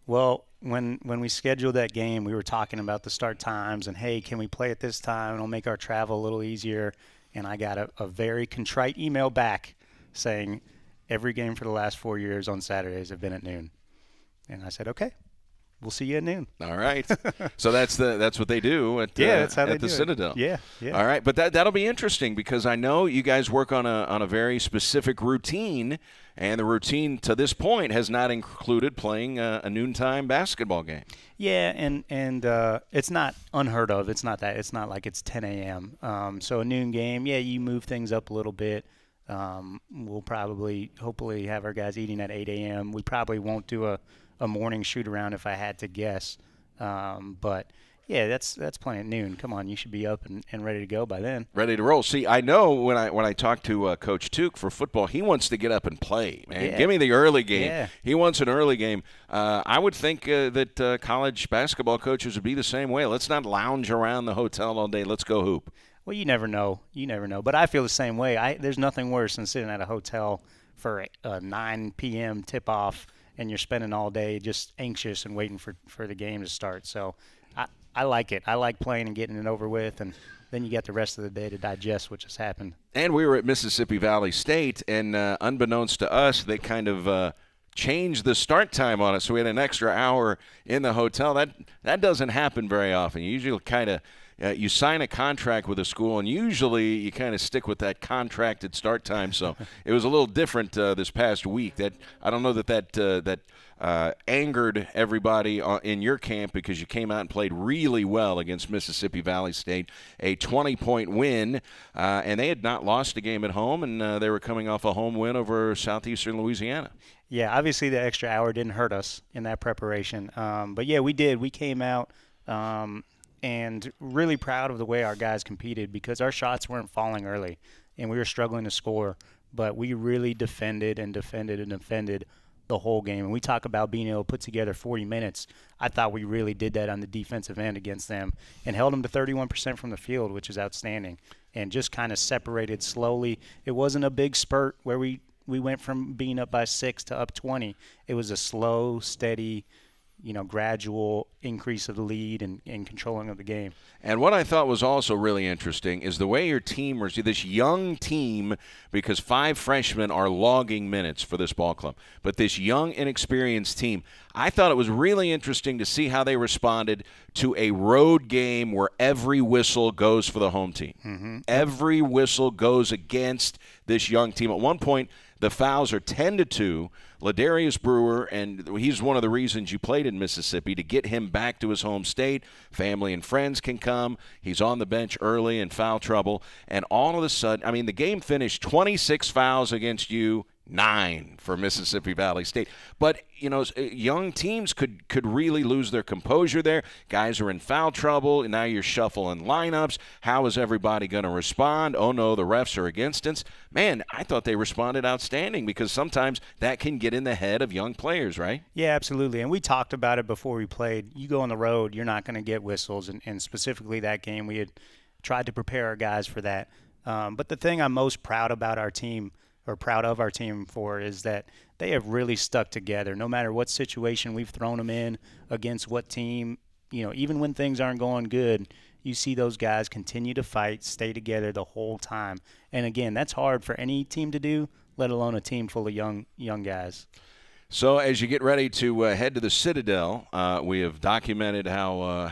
Well, when we scheduled that game, we were talking about the start times and, hey, can we play at this time? It'll make our travel a little easier. And I got a very contrite email back saying every game for the last 4 years on Saturdays have been at noon. And I said, okay. We'll see you at noon. All right. So that's what they do at that's how they the do Citadel. Yeah. All right, but that'll be interesting because I know you guys work on a very specific routine, and the routine to this point has not included playing a noontime basketball game. Yeah, and it's not unheard of. It's not that. It's not like it's 10 a.m. So a noon game, yeah, you move things up a little bit. We'll hopefully have our guys eating at 8 a.m. We probably won't do a morning shoot around if I had to guess. But yeah, that's playing at noon. Come on, you should be up and ready to go by then. Ready to roll. See, I know when I talk to Coach Tuke for football, he wants to get up and play. Man, yeah. Give me the early game. Yeah. He wants an early game. I would think that college basketball coaches would be the same way. Let's not lounge around the hotel all day. Let's go hoop. Well, you never know. But I feel the same way. There's nothing worse than sitting at a hotel for a 9 p.m. tip-off, and you're spending all day just anxious and waiting for the game to start. So I like it. I like playing and getting it over with, and then you get the rest of the day to digest what just happened. And we were at Mississippi Valley State, and unbeknownst to us, they kind of changed the start time on us. So we had an extra hour in the hotel. That doesn't happen very often. You usually kind of you sign a contract with a school, and usually you kind of stick with that contracted start time. So it was a little different this past week. That I don't know that angered everybody in your camp, because you came out and played really well against Mississippi Valley State, a 20-point win, and they had not lost a game at home, and they were coming off a home win over Southeastern Louisiana. Yeah, obviously the extra hour didn't hurt us in that preparation. But, yeah, we did. We came out and really proud of the way our guys competed, because our shots weren't falling early and we were struggling to score. But we really defended and defended and defended the whole game. And we talk about being able to put together 40 minutes. I thought we really did that on the defensive end against them and held them to 31% from the field, which is outstanding, and just kind of separated slowly. It wasn't a big spurt where we went from being up by 6 to up 20. It was a slow, steady, gradual increase of the lead and controlling of the game. And what I thought was also really interesting is the way your team was, this young team, because 5 freshmen are logging minutes for this ball club, but this young, inexperienced team, I thought it was really interesting to see how they responded to a road game where every whistle goes for the home team. Mm-hmm. Every whistle goes against this young team. At one point, the fouls are 10-2. Ladarius Brewer, and he's one of the reasons you played in Mississippi, to get him back to his home state. Family and friends can come. He's on the bench early in foul trouble. And all of a sudden, the game finished 26 fouls against you, 9 for Mississippi Valley State. But, young teams could really lose their composure there. Guys are in foul trouble, and now you're shuffling lineups. How is everybody going to respond? Oh, no, the refs are against us. Man, I thought they responded outstanding, because sometimes that can get in the head of young players, right? Yeah, absolutely. And we talked about it before we played. You go on the road, you're not going to get whistles. And specifically that game, we had tried to prepare our guys for that. But the thing I'm most proud of our team for, is that they have really stuck together no matter what situation we've thrown them in, against what team. Even when things aren't going good, you see those guys continue to fight, stay together the whole time. And again, that's hard for any team to do, let alone a team full of young guys. So as you get ready to head to the Citadel, we have documented how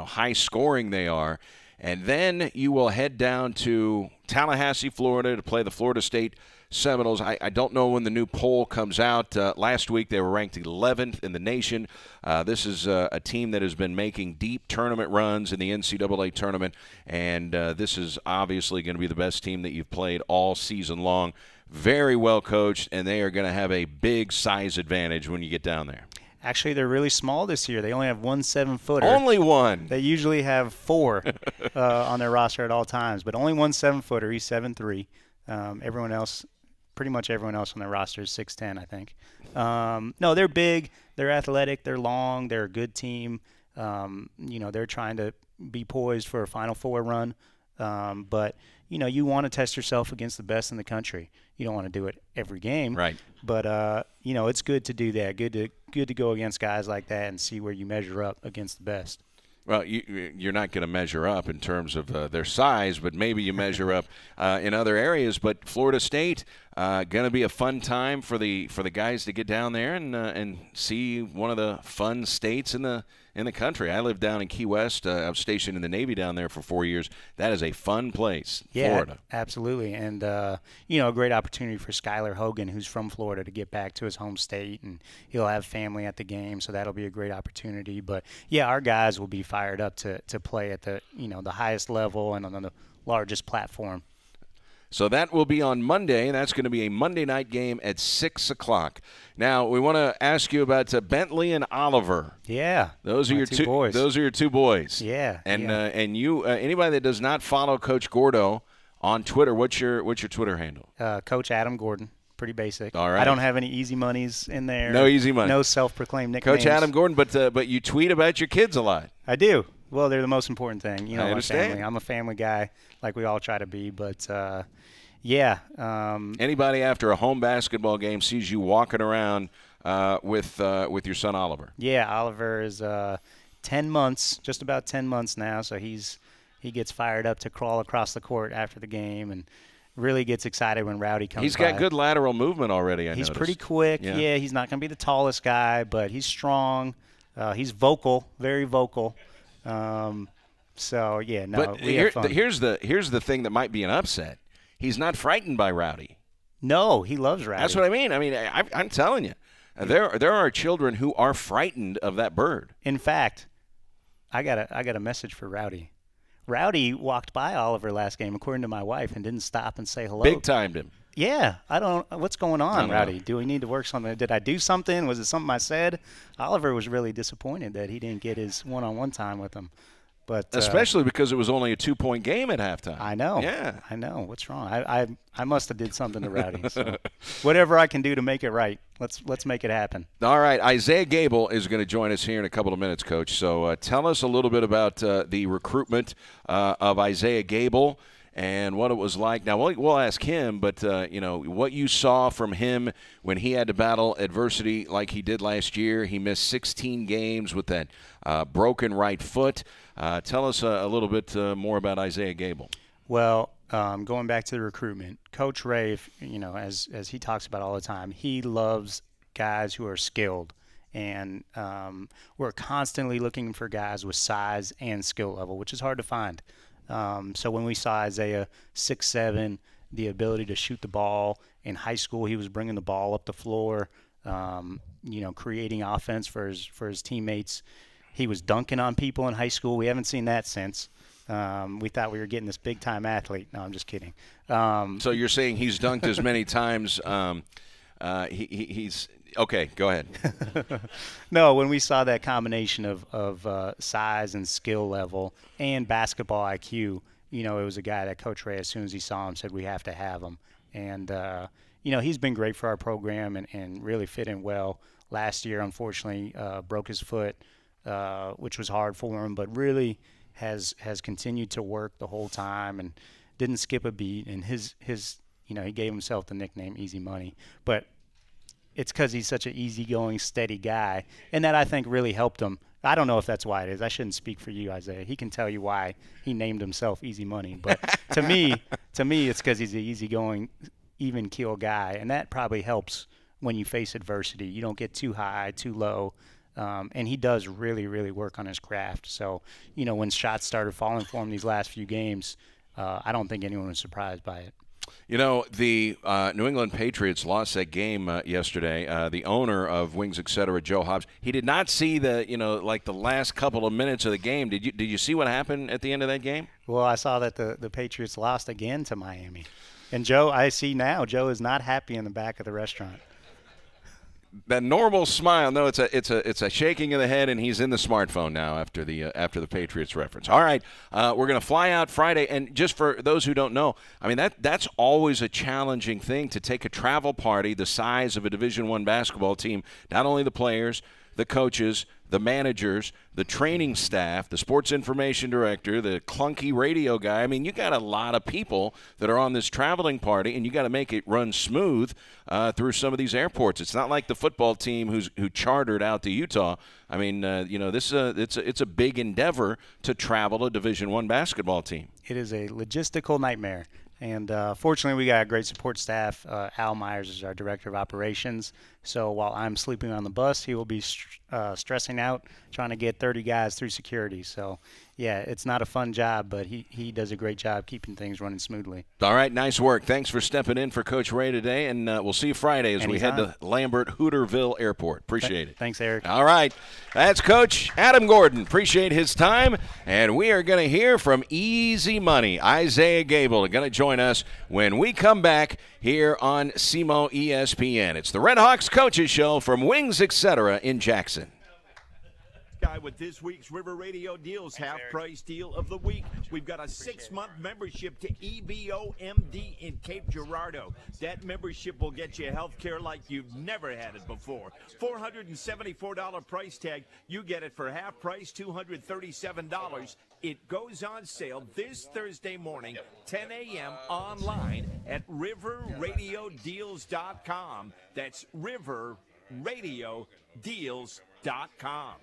high scoring they are. And then you will head down to Tallahassee, Florida, to play the Florida State Seminoles. I don't know when the new poll comes out. Last week they were ranked 11th in the nation. This is a team that has been making deep tournament runs in the NCAA tournament, and this is obviously going to be the best team that you've played all season long. Very well coached, and they are going to have a big size advantage when you get down there. Actually, they're really small this year. They only have 1 7-footer. Only one. They usually have 4 on their roster at all times, but only 1 7-footer. He's 7'3". Everyone else, pretty much everyone else on their roster is 6'10", I think. No, they're big. They're athletic. They're long. They're a good team. They're trying to be poised for a Final Four run. But you want to test yourself against the best in the country. You don't want to do it every game, right? But it's good to do that. Good to go against guys like that and see where you measure up against the best. Well, you're not going to measure up in terms of their size, but maybe you measure up in other areas. But Florida State going to be a fun time for the guys to get down there and see one of the fun states in the country. I lived down in Key West. I was stationed in the Navy down there for 4 years. That is a fun place, Florida. Absolutely. And, a great opportunity for Skylar Hogan, who's from Florida, to get back to his home state. And he'll have family at the game, so that'll be a great opportunity. But, our guys will be fired up to play at the, the highest level and on the largest platform. So that will be on Monday. That's going to be a Monday night game at 6 o'clock. Now, we want to ask you about Bentley and Oliver. Yeah. Those are your two boys. Those are your two boys. Yeah. And you, anybody that does not follow Coach Gordo on Twitter, what's your Twitter handle? Coach Adam Gordon. Pretty basic. All right. I don't have any easy monies in there. No easy money. No self-proclaimed nicknames. Coach Adam Gordon, but you tweet about your kids a lot. I do. Well, they're the most important thing. I understand. My family. I'm a family guy, like we all try to be. But Yeah. Anybody after a home basketball game sees you walking around with your son Oliver? Yeah, Oliver is 10 months, just about 10 months now, so he gets fired up to crawl across the court after the game and really gets excited when Rowdy comes He's by. got good lateral movement already, He's noticed. pretty quick. Yeah, he's not going to be the tallest guy, but he's strong. He's vocal, very vocal. So, yeah, no, but we have fun. Here's the thing that might be an upset. He's not frightened by Rowdy. No, he loves Rowdy. That's what I mean. I'm telling you, there are children who are frightened of that bird. In fact, I got a message for Rowdy. Rowdy walked by Oliver last game, according to my wife, and didn't stop and say hello. Big timed him. Yeah, what's going on, Rowdy? Do we need to work something? Did I do something? Was it something I said? Oliver was really disappointed that he didn't get his one-on-one time with him. But especially because it was only a 2-point game at halftime. I know. Yeah. I know. What's wrong? I must have did something to Rowdy. So whatever I can do to make it right, let's make it happen. All right. Isaiah Gable is going to join us here in a couple of minutes, Coach. So tell us a little bit about the recruitment of Isaiah Gable and what it was like. Now, we'll ask him, but, what you saw from him when he had to battle adversity like he did last year. He missed 16 games with that broken right foot. Tell us a little bit more about Isaiah Gable. Well, going back to the recruitment, Coach Ray, as he talks about all the time, he loves guys who are skilled. And we're constantly looking for guys with size and skill level, which is hard to find. So when we saw Isaiah 6'7", the ability to shoot the ball in high school, he was bringing the ball up the floor, creating offense for his teammates. He was dunking on people in high school. We haven't seen that since. We thought we were getting this big-time athlete. No, I'm just kidding. So you're saying he's dunked as many times. He's okay. Go ahead. No, when we saw that combination of size and skill level and basketball IQ, it was a guy that Coach Ray, as soon as he saw him, said we have to have him. And he's been great for our program and really fit in well. Last year, unfortunately, broke his foot. Which was hard for him, but really has continued to work the whole time and didn't skip a beat. And his he gave himself the nickname Easy Money, but it's because he's such an easygoing, steady guy, and that I think really helped him. I don't know if that's why it is. I shouldn't speak for you, Isaiah. He can tell you why he named himself Easy Money, but to me, it's because he's an easygoing, even keel guy, and that probably helps when you face adversity. You don't get too high, too low. And he does really, really work on his craft. So, when shots started falling for him these last few games, I don't think anyone was surprised by it. The New England Patriots lost that game yesterday. The owner of Wings Etc., Joe Hobbs, he did not see the last couple of minutes of the game. Did you see what happened at the end of that game? Well, I saw that the Patriots lost again to Miami. And Joe, I see now, Joe is not happy in the back of the restaurant. That normal smile. No, it's a shaking of the head, and he's in the smartphone now after the Patriots reference. All right, we're going to fly out Friday, and just for those who don't know, that's always a challenging thing to take a travel party the size of a Division I basketball team. Not only the players, the coaches, the managers, the training staff, the sports information director, the clunky radio guy. You got a lot of people that are on this traveling party, and you got to make it run smooth through some of these airports. It's not like the football team who chartered out to Utah. It's a big endeavor to travel a Division I basketball team. It is a logistical nightmare. And fortunately, we got a great support staff. Al Myers is our director of operations. So while I'm sleeping on the bus, he will be stressing out trying to get 30 guys through security. So, yeah, it's not a fun job, but he does a great job keeping things running smoothly. All right, nice work. Thanks for stepping in for Coach Ray today, and we'll see you Friday as we head to Lambert Hooterville Airport. Appreciate it. Thanks, Eric. All right, that's Coach Adam Gordon. Appreciate his time, and we are going to hear from Easy Money. Isaiah Gable going to join us when we come back here on SEMO ESPN. It's the Red Hawks Coaches Show from Wings Etc. in Jackson. Sky with this week's River Radio Deals half-price deal of the week. We've got a 6-month membership to EBOMD in Cape Girardeau. That membership will get you health care like you've never had it before. $474 price tag. You get it for half price, $237. It goes on sale this Thursday morning, 10 a.m. online at riverradiodeals.com. That's riverradiodeals.com.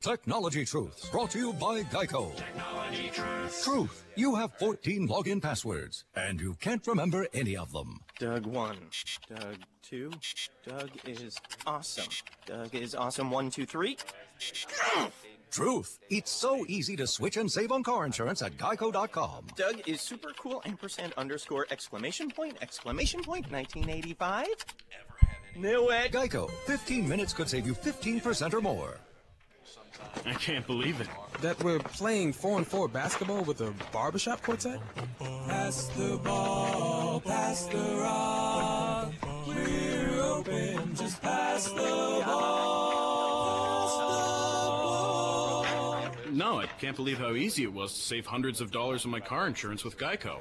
Technology Truth, brought to you by Geico. Technology Truth. Truth, you have 14 login passwords, and you can't remember any of them. Doug 1, Doug 2, Doug is awesome. Doug is awesome 1, 2, 3. Truth, it's so easy to switch and save on car insurance at geico.com. Doug is super cool, ampersand underscore exclamation point, 1985. Knew it. Geico, 15 minutes could save you 15% or more. I can't believe it. That we're playing 4-on-4 basketball with a barbershop quartet? Pass the ball, pass the rock. We're open, just pass the ball. No, I can't believe how easy it was to save hundreds of dollars on my car insurance with Geico.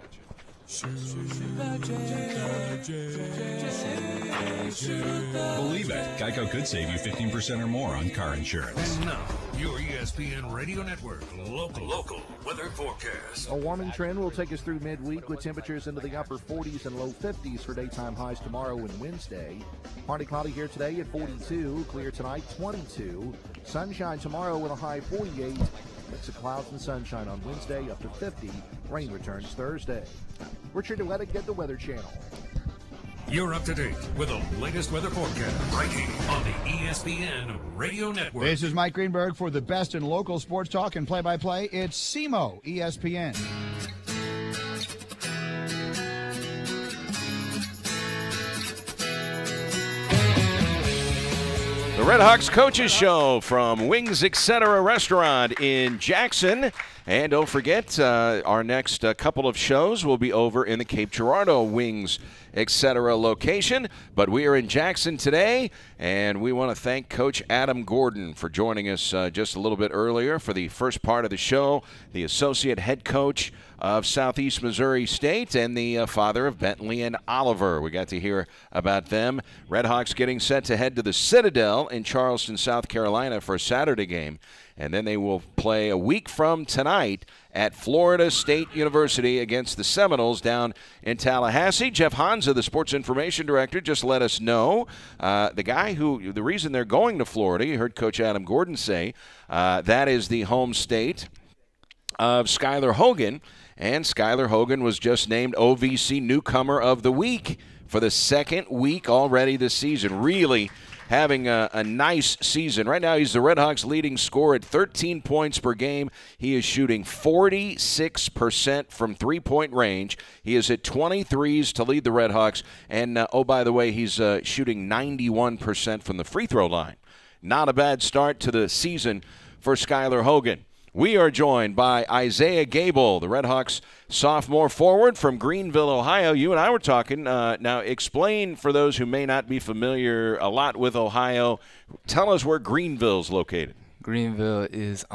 Believe it, Geico could save you 15% or more on car insurance. And now, your ESPN Radio Network local weather forecast. A warming trend will take us through midweek with temperatures into the upper 40s and low 50s for daytime highs tomorrow and Wednesday. Partly cloudy here today at 42, clear tonight 22. Sunshine tomorrow with a high 48. Mix of clouds and sunshine on Wednesday up to 50. Rain returns Thursday. Richard Duettick at the Weather Channel. You're up to date with the latest weather forecast right here on the ESPN Radio Network. This is Mike Greenberg for the best in local sports talk and play-by-play. It's SEMO ESPN. The Red Hawks Coaches Show from Wings Etc. Restaurant in Jackson. And don't forget, our next couple of shows will be over in the Cape Girardeau Wings Etc. location. But we are in Jackson today, and we want to thank Coach Adam Gordon for joining us just a little bit earlier for the first part of the show, the associate head coach of Southeast Missouri State and the father of Bentley and Oliver. We got to hear about them. Red Hawks getting set to head to the Citadel in Charleston, South Carolina for a Saturday game. And then they will play a week from tonight at Florida State University against the Seminoles down in Tallahassee. Jeff Hansa, the sports information director, just let us know the reason they're going to Florida, you heard Coach Adam Gordon say, that is the home state of Skylar Hogan. And Skylar Hogan was just named OVC Newcomer of the Week for the second week already this season. Really having a nice season. Right now he's the Red Hawks' leading scorer at 13 points per game. He is shooting 46% from three-point range. He has hit 23s to lead the Red Hawks. And, by the way, he's shooting 91% from the free throw line. Not a bad start to the season for Skylar Hogan. We are joined by Isaiah Gable, the Red Hawks sophomore forward from Greenville, Ohio. You and I were talking. Now, explain for those who may not be familiar a lot with Ohio. Tell us where Greenville's located. Greenville is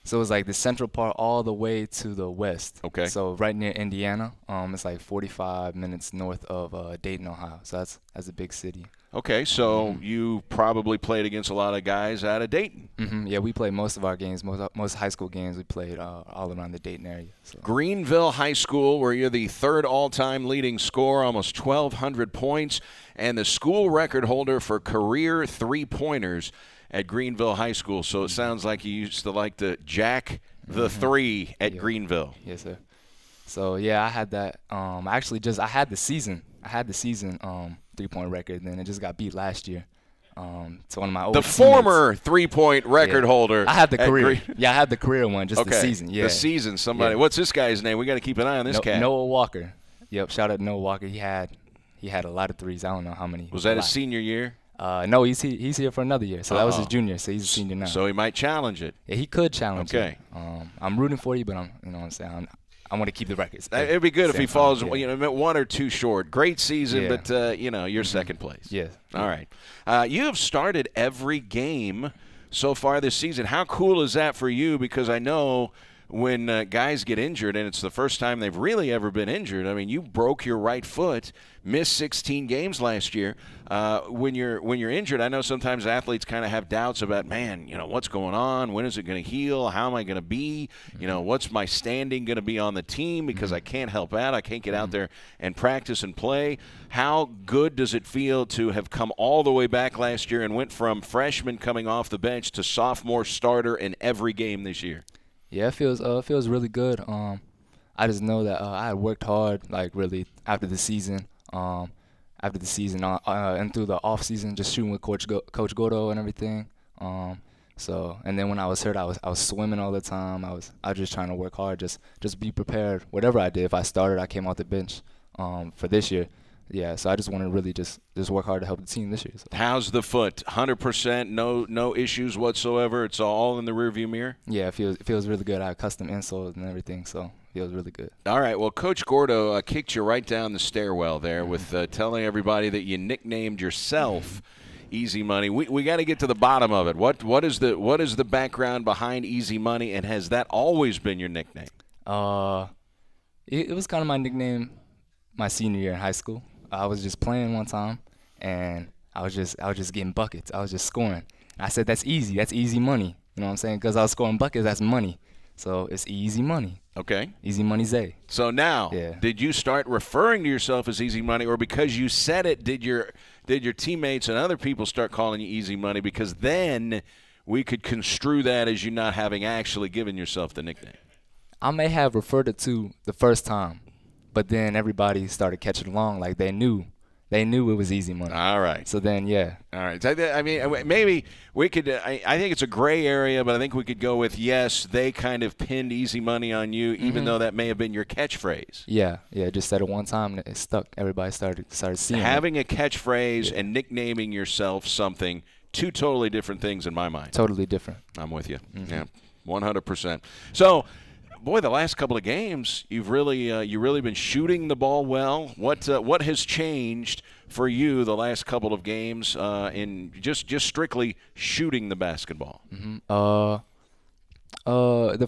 so it's like the central part all the way to the west. Okay. So right near Indiana. It's like 45 minutes north of Dayton, Ohio. So that's a big city. Okay, so you probably played against a lot of guys out of Dayton. Yeah, we played most of our games, most high school games we played all around the Dayton area. So. Greenville High School, where you're the third all-time leading scorer, almost 1,200 points, and the school record holder for career three-pointers at Greenville High School. So it sounds like you used to like to jack the three at Greenville. Yes, sir. So, yeah, I had that. I had the season. Three-point record, then it just got beat last year. To one of my old teammates. Former three-point record holder. I had the career. I had the career one, just the season. Yeah, the season. Somebody. Yeah. What's this guy's name? We got to keep an eye on this cat. Noah Walker. Yep. Shout out to Noah Walker. He had a lot of threes. I don't know how many. Was that his senior year? No, he's here for another year. So that was his junior. So he's a senior now. So he might challenge it. Yeah, he could challenge it. I'm rooting for you, but you know what I'm saying. I want to keep the records. It'd be good if he falls, yeah. you know, 1 or 2 short. Great season, Yeah. but you know, you're second place. Yeah. All right. You have started every game so far this season. How cool is that for you? Because I know when guys get injured, and it's the first time they've really ever been injured. I mean, you broke your right foot, missed 16 games last year. When you're injured, I know sometimes athletes kind of have doubts about, man, you know, what's going on? When is it going to heal? How am I going to be? You know, what's my standing going to be on the team? Because I can't help out. I can't get out there and practice and play. How good does it feel to have come all the way back last year and went from freshman coming off the bench to sophomore starter in every game this year? Yeah, it feels really good. I just know that I had worked hard, like really after the season, and through the off season, just shooting with Coach Gordo and everything. So, and then when I was hurt, I was swimming all the time. I was just trying to work hard, just be prepared. Whatever I did, if I started, I came off the bench for this year. Yeah, so I just want to really just work hard to help the team this year. So. How's the foot? 100%, no issues whatsoever. It's all in the rearview mirror. Yeah, it feels really good. I have custom insoles and everything, so it feels really good. All right. Well, Coach Gordo kicked you right down the stairwell there with telling everybody that you nicknamed yourself Easy Money. We got to get to the bottom of it. What is the background behind Easy Money, and has that always been your nickname? It was kind of my nickname my senior year in high school. I was just playing one time, and I was just getting buckets. I was just scoring. And I said, that's easy. That's easy money. You know what I'm saying? Because I was scoring buckets, that's money. So it's easy money. Okay. Easy money Zay. So now, did you start referring to yourself as Easy Money, or because you said it, did your teammates and other people start calling you Easy Money? Because then we could construe that as you not having actually given yourself the nickname. I may have referred it to the first time, but then everybody started catching along, like they knew it was Easy Money. All right. So then, yeah. All right. I mean, maybe we could. I think it's a gray area, but I think we could go with yes. They kind of pinned Easy Money on you, even though that may have been your catchphrase. Yeah. Just said it one time and it stuck. Everybody started seeing having it. a catchphrase and nicknaming yourself something. Two totally different things in my mind. Totally different. I'm with you. Yeah, 100%. So. Boy, the last couple of games, you've really been shooting the ball well. What has changed for you the last couple of games in just strictly shooting the basketball? The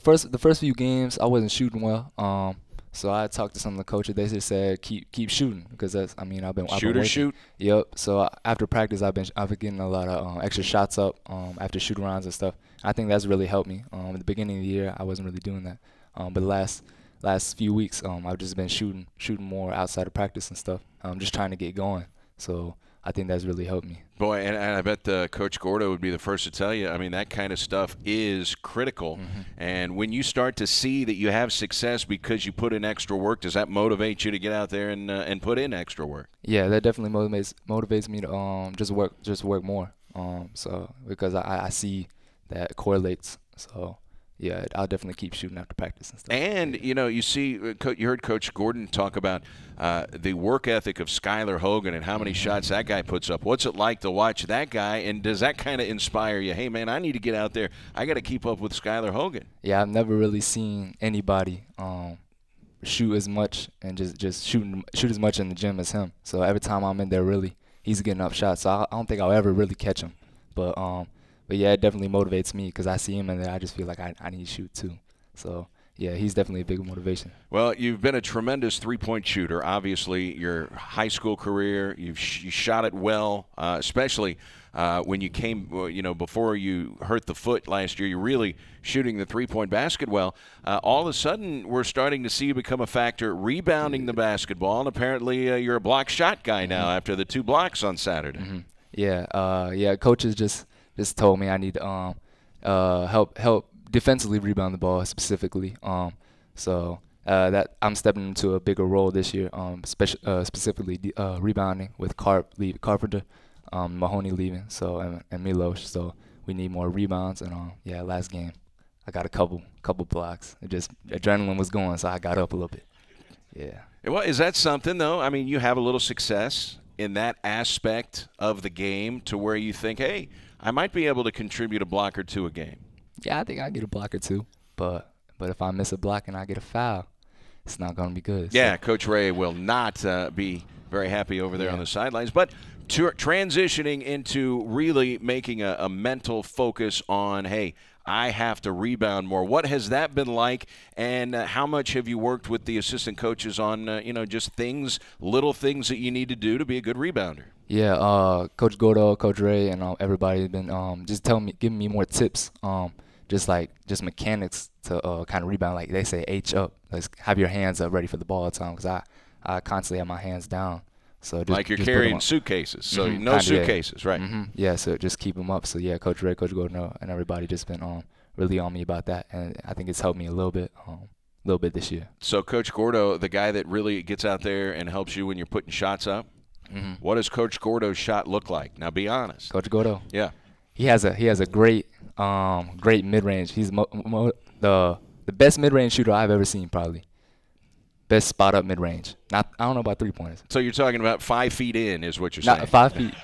first few games I wasn't shooting well. So I talked to some of the coaches. They just said keep shooting because I've been shoot. Yep. So after practice, I've been getting a lot of extra shots up after shoot arounds and stuff. I think that's really helped me. At the beginning of the year, I wasn't really doing that. But the last few weeks, I've just been shooting more outside of practice and stuff. Just trying to get going. So I think that's really helped me. Boy, and I bet Coach Gordo would be the first to tell you, I mean, that kind of stuff is critical. And when you start to see that you have success because you put in extra work, does that motivate you to get out there and put in extra work? Yeah, that definitely motivates me to just work more. So because I see that correlates. So. Yeah, I'll definitely keep shooting after practice and stuff. And, you know, you heard Coach Gordon talk about the work ethic of Skylar Hogan and how many shots that guy puts up. What's it like to watch that guy, and does that kind of inspire you? Hey, man, I need to get out there. I got to keep up with Skylar Hogan. Yeah, I've never really seen anybody shoot as much and just shoot as much in the gym as him. So every time I'm in there, really, he's getting up shots. So I don't think I'll ever really catch him. But yeah, it definitely motivates me because I see him and I just feel like I need to shoot too. So, yeah, he's definitely a big motivation. Well, you've been a tremendous three-point shooter. Obviously, your high school career, you shot it well, especially when you came, before you hurt the foot last year. You're really shooting the three-point basket well. All of a sudden, we're starting to see you become a factor rebounding the basketball, and apparently you're a block shot guy now after the 2 blocks on Saturday. Yeah, coaches just told me I need to help defensively rebound the ball specifically. So that I'm stepping into a bigger role this year, specifically rebounding with Carpenter, Mahoney leaving, and Milosh. So we need more rebounds. And last game I got a couple blocks. Adrenaline was going, so I got up a little bit. Yeah. Well, is that something though? I mean, you have a little success in that aspect of the game to where you think, hey, I might be able to contribute a block or 2 a game. Yeah, I think I get a block or 2, but if I miss a block and I get a foul, it's not going to be good. Yeah, so. Coach Ray will not be very happy over there on the sidelines. But transitioning into really making a mental focus on, hey, I have to rebound more. What has that been like, and how much have you worked with the assistant coaches on, just little things that you need to do to be a good rebounder? Yeah, Coach Gordo, Coach Ray, and everybody has been just giving me more tips, just mechanics to kind of rebound. Like they say, H up, have your hands up ready for the ball all the time, because I constantly have my hands down. So like you're carrying suitcases, so no suitcases, right? Yeah, so just keep them up. So yeah, Coach Ray, Coach Gordo, and everybody just been really on me about that, and I think it's helped me a little bit this year. So Coach Gordo, the guy that really gets out there and helps you when you're putting shots up, what does Coach Gordo's shot look like? Now, be honest. Coach Gordo. Yeah. He has a great mid range. He's the best mid range shooter I've ever seen, probably. Best spot up mid range. I don't know about 3-pointers. So you're talking about 5 feet in, is what you're saying? Not 5 feet.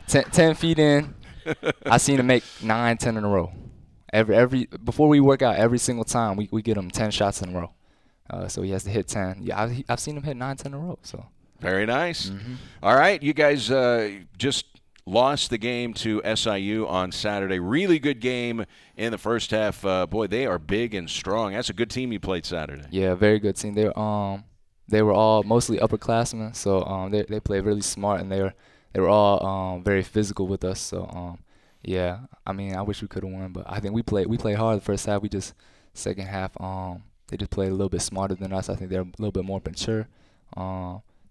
10 feet in. I seen him make 9, 10 in a row. Every before we work out, every single time we get him 10 shots in a row. So he has to hit 10. Yeah, I've seen him hit 9, 10 in a row. So very nice. All right, you guys just lost the game to SIU on Saturday. Really good game in the first half. Boy, they are big and strong. That's a good team you played Saturday. Yeah, very good team. They were all mostly upperclassmen, so they played really smart, and they were all very physical with us. So yeah, I mean, I wish we could have won, but I think we played hard the first half. We just second half they just played a little bit smarter than us. I think they're a little bit more mature.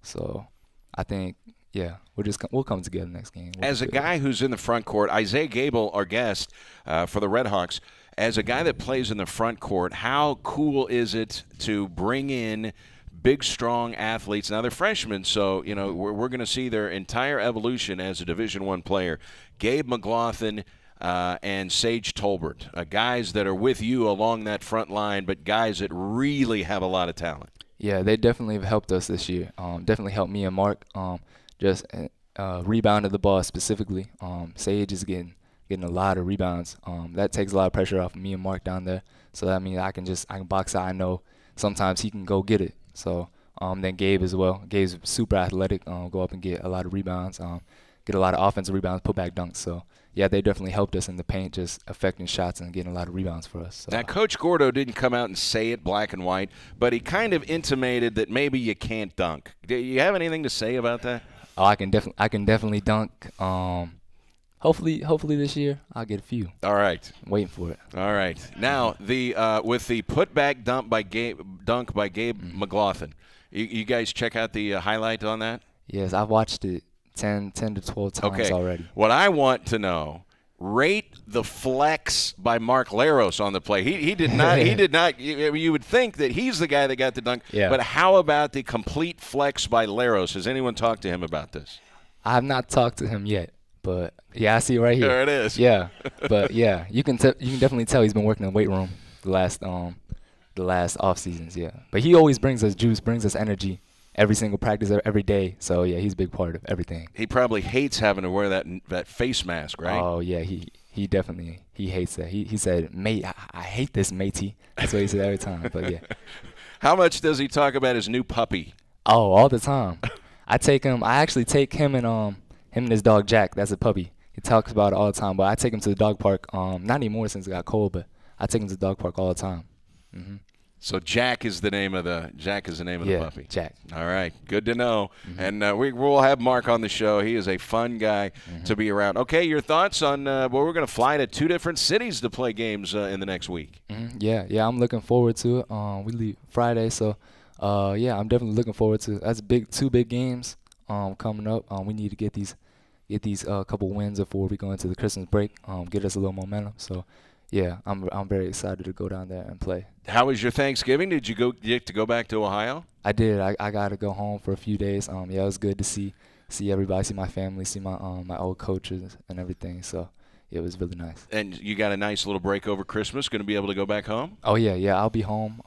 So I think. Yeah, we'll come together next game. As a guy who's in the front court, Isaiah Gable, our guest for the Redhawks, as a guy that plays in the front court, how cool is it to bring in big, strong athletes? Now, they're freshmen, so we're going to see their entire evolution as a Division I player. Gabe McLaughlin and Sage Tolbert, guys that are with you along that front line, but guys that really have a lot of talent. Yeah, they definitely have helped us this year. Definitely helped me and Mark. Just rebounded the ball specifically. Sage is getting a lot of rebounds. That takes a lot of pressure off of me and Mark down there. So that means I can box out. I know sometimes he can go get it. So then Gabe as well. Gabe's super athletic. Go up and get a lot of rebounds. Get a lot of offensive rebounds, put back dunks. So yeah, they definitely helped us in the paint, just affecting shots and getting a lot of rebounds for us. So. Now, Coach Gordo didn't come out and say it black and white, but he kind of intimated that maybe you can't dunk. Do you have anything to say about that? Oh, I can definitely dunk. Hopefully this year I'll get a few. All right, I'm waiting for it. All right. Now with the putback dunk by Gabe McLaughlin, you guys check out the highlight on that? Yes, I've watched it 10 to 12 times already. What I want to know. Rate the flex by Mark Laros on the play. He did not. He did not. You would think that he's the guy that got the dunk. Yeah. But how about the complete flex by Laros? Has anyone talked to him about this? I have not talked to him yet, but yeah, I see it right here. There it is. Yeah, but yeah, you can definitely tell he's been working in the weight room the last off seasons. Yeah, but he always brings us juice, brings us energy. Every single practice, every day. So, yeah, he's a big part of everything. He probably hates having to wear that face mask, right? Oh, yeah, he definitely hates that. He said, mate, I hate this, matey. That's what he said every time, but, yeah. How much does he talk about his new puppy? Oh, all the time. I actually take him and his dog, Jack. That's a puppy. He talks about it all the time, but I take him to the dog park. Not anymore since it got cold, but I take him to the dog park all the time. So Jack is the name of the the puppy. Jack. All right, good to know. And we'll have Mark on the show. He is a fun guy to be around. Okay, your thoughts on? Well, we're going to fly to 2 different cities to play games in the next week. Yeah, I'm looking forward to it. We leave Friday, so yeah, I'm definitely looking forward to it. That's 2 big games coming up. We need to get these couple wins before we go into the Christmas break. Get us a little momentum. So. Yeah, I'm very excited to go down there and play. How was your Thanksgiving? Did you get to go back to Ohio? I did. I got to go home for a few days. Yeah, it was good to see everybody, see my family, see my old coaches and everything. So it was really nice. And you got a nice little break over Christmas. Going to be able to go back home? Oh yeah, I'll be home.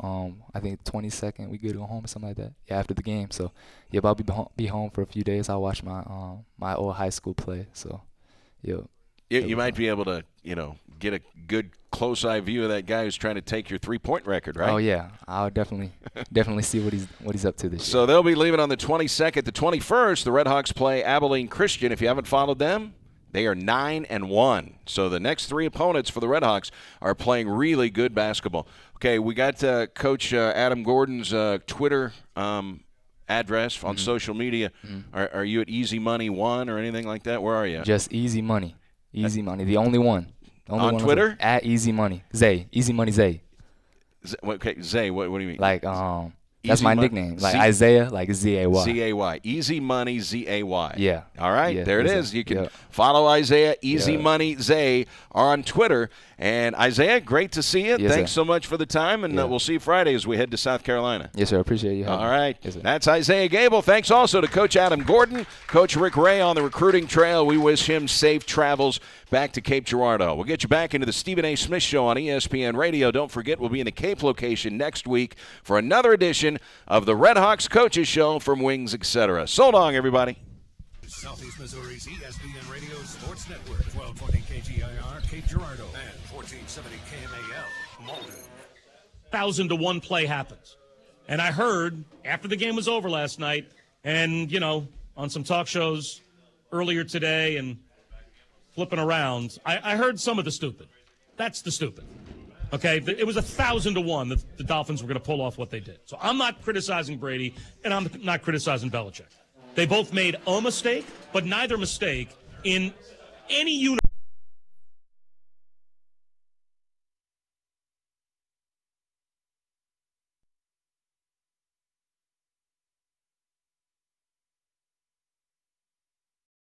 I think 22nd we good to go home or something like that. Yeah, after the game. So yeah, but I'll be home for a few days. I'll watch my old high school play. So yeah. You might be able to, get a good close-eye view of that guy who's trying to take your three-point record, right? Oh, yeah. I'll definitely see what he's up to this year. So they'll be leaving on the 22nd. The 21st, the Redhawks play Abilene Christian. If you haven't followed them, they are 9-1. So the next three opponents for the Redhawks are playing really good basketball. Okay, we got Coach Adam Gordon's Twitter address on social media. Are you at Easy Money 1 or anything like that? Where are you? Just Easy Money. Easy Money. The only one. On Twitter? At Easy Money. Zay. Easy Money Zay. Okay, Zay, what do you mean? Like, that's my nickname. Like Isaiah, like Z-A-Y. Z-A-Y. Easy Money, Z-A-Y. Yeah. All right, yeah, there it is. You can follow Isaiah, Easy Money, Zay on Twitter. And Isaiah, great to see you. Yes, Thanks sir. so much for the time, and we'll see you Friday as we head to South Carolina. Yes, sir. Appreciate you. All right. Yes, sir. That's Isaiah Gable. Thanks also to Coach Adam Gordon, Coach Rick Ray on the recruiting trail. We wish him safe travels back to Cape Girardeau. We'll get you back into the Stephen A. Smith Show on ESPN Radio. Don't forget, we'll be in the Cape location next week for another edition of the Redhawks Coaches Show from Wings, etc. So long, everybody. Southeast Missouri's ESPN Radio Sports Network, 1220 KGIR, Cape Girardeau, and 1470 KMAL, Malden. 1,000-to-1 play happens. And I heard after the game was over last night and, on some talk shows earlier today and flipping around, I heard some of the stupid. That's the stupid. Okay? It was 1,000-to-1 that the Dolphins were going to pull off what they did. So I'm not criticizing Brady, and I'm not criticizing Belichick. They both made a mistake, but neither mistake in any universe.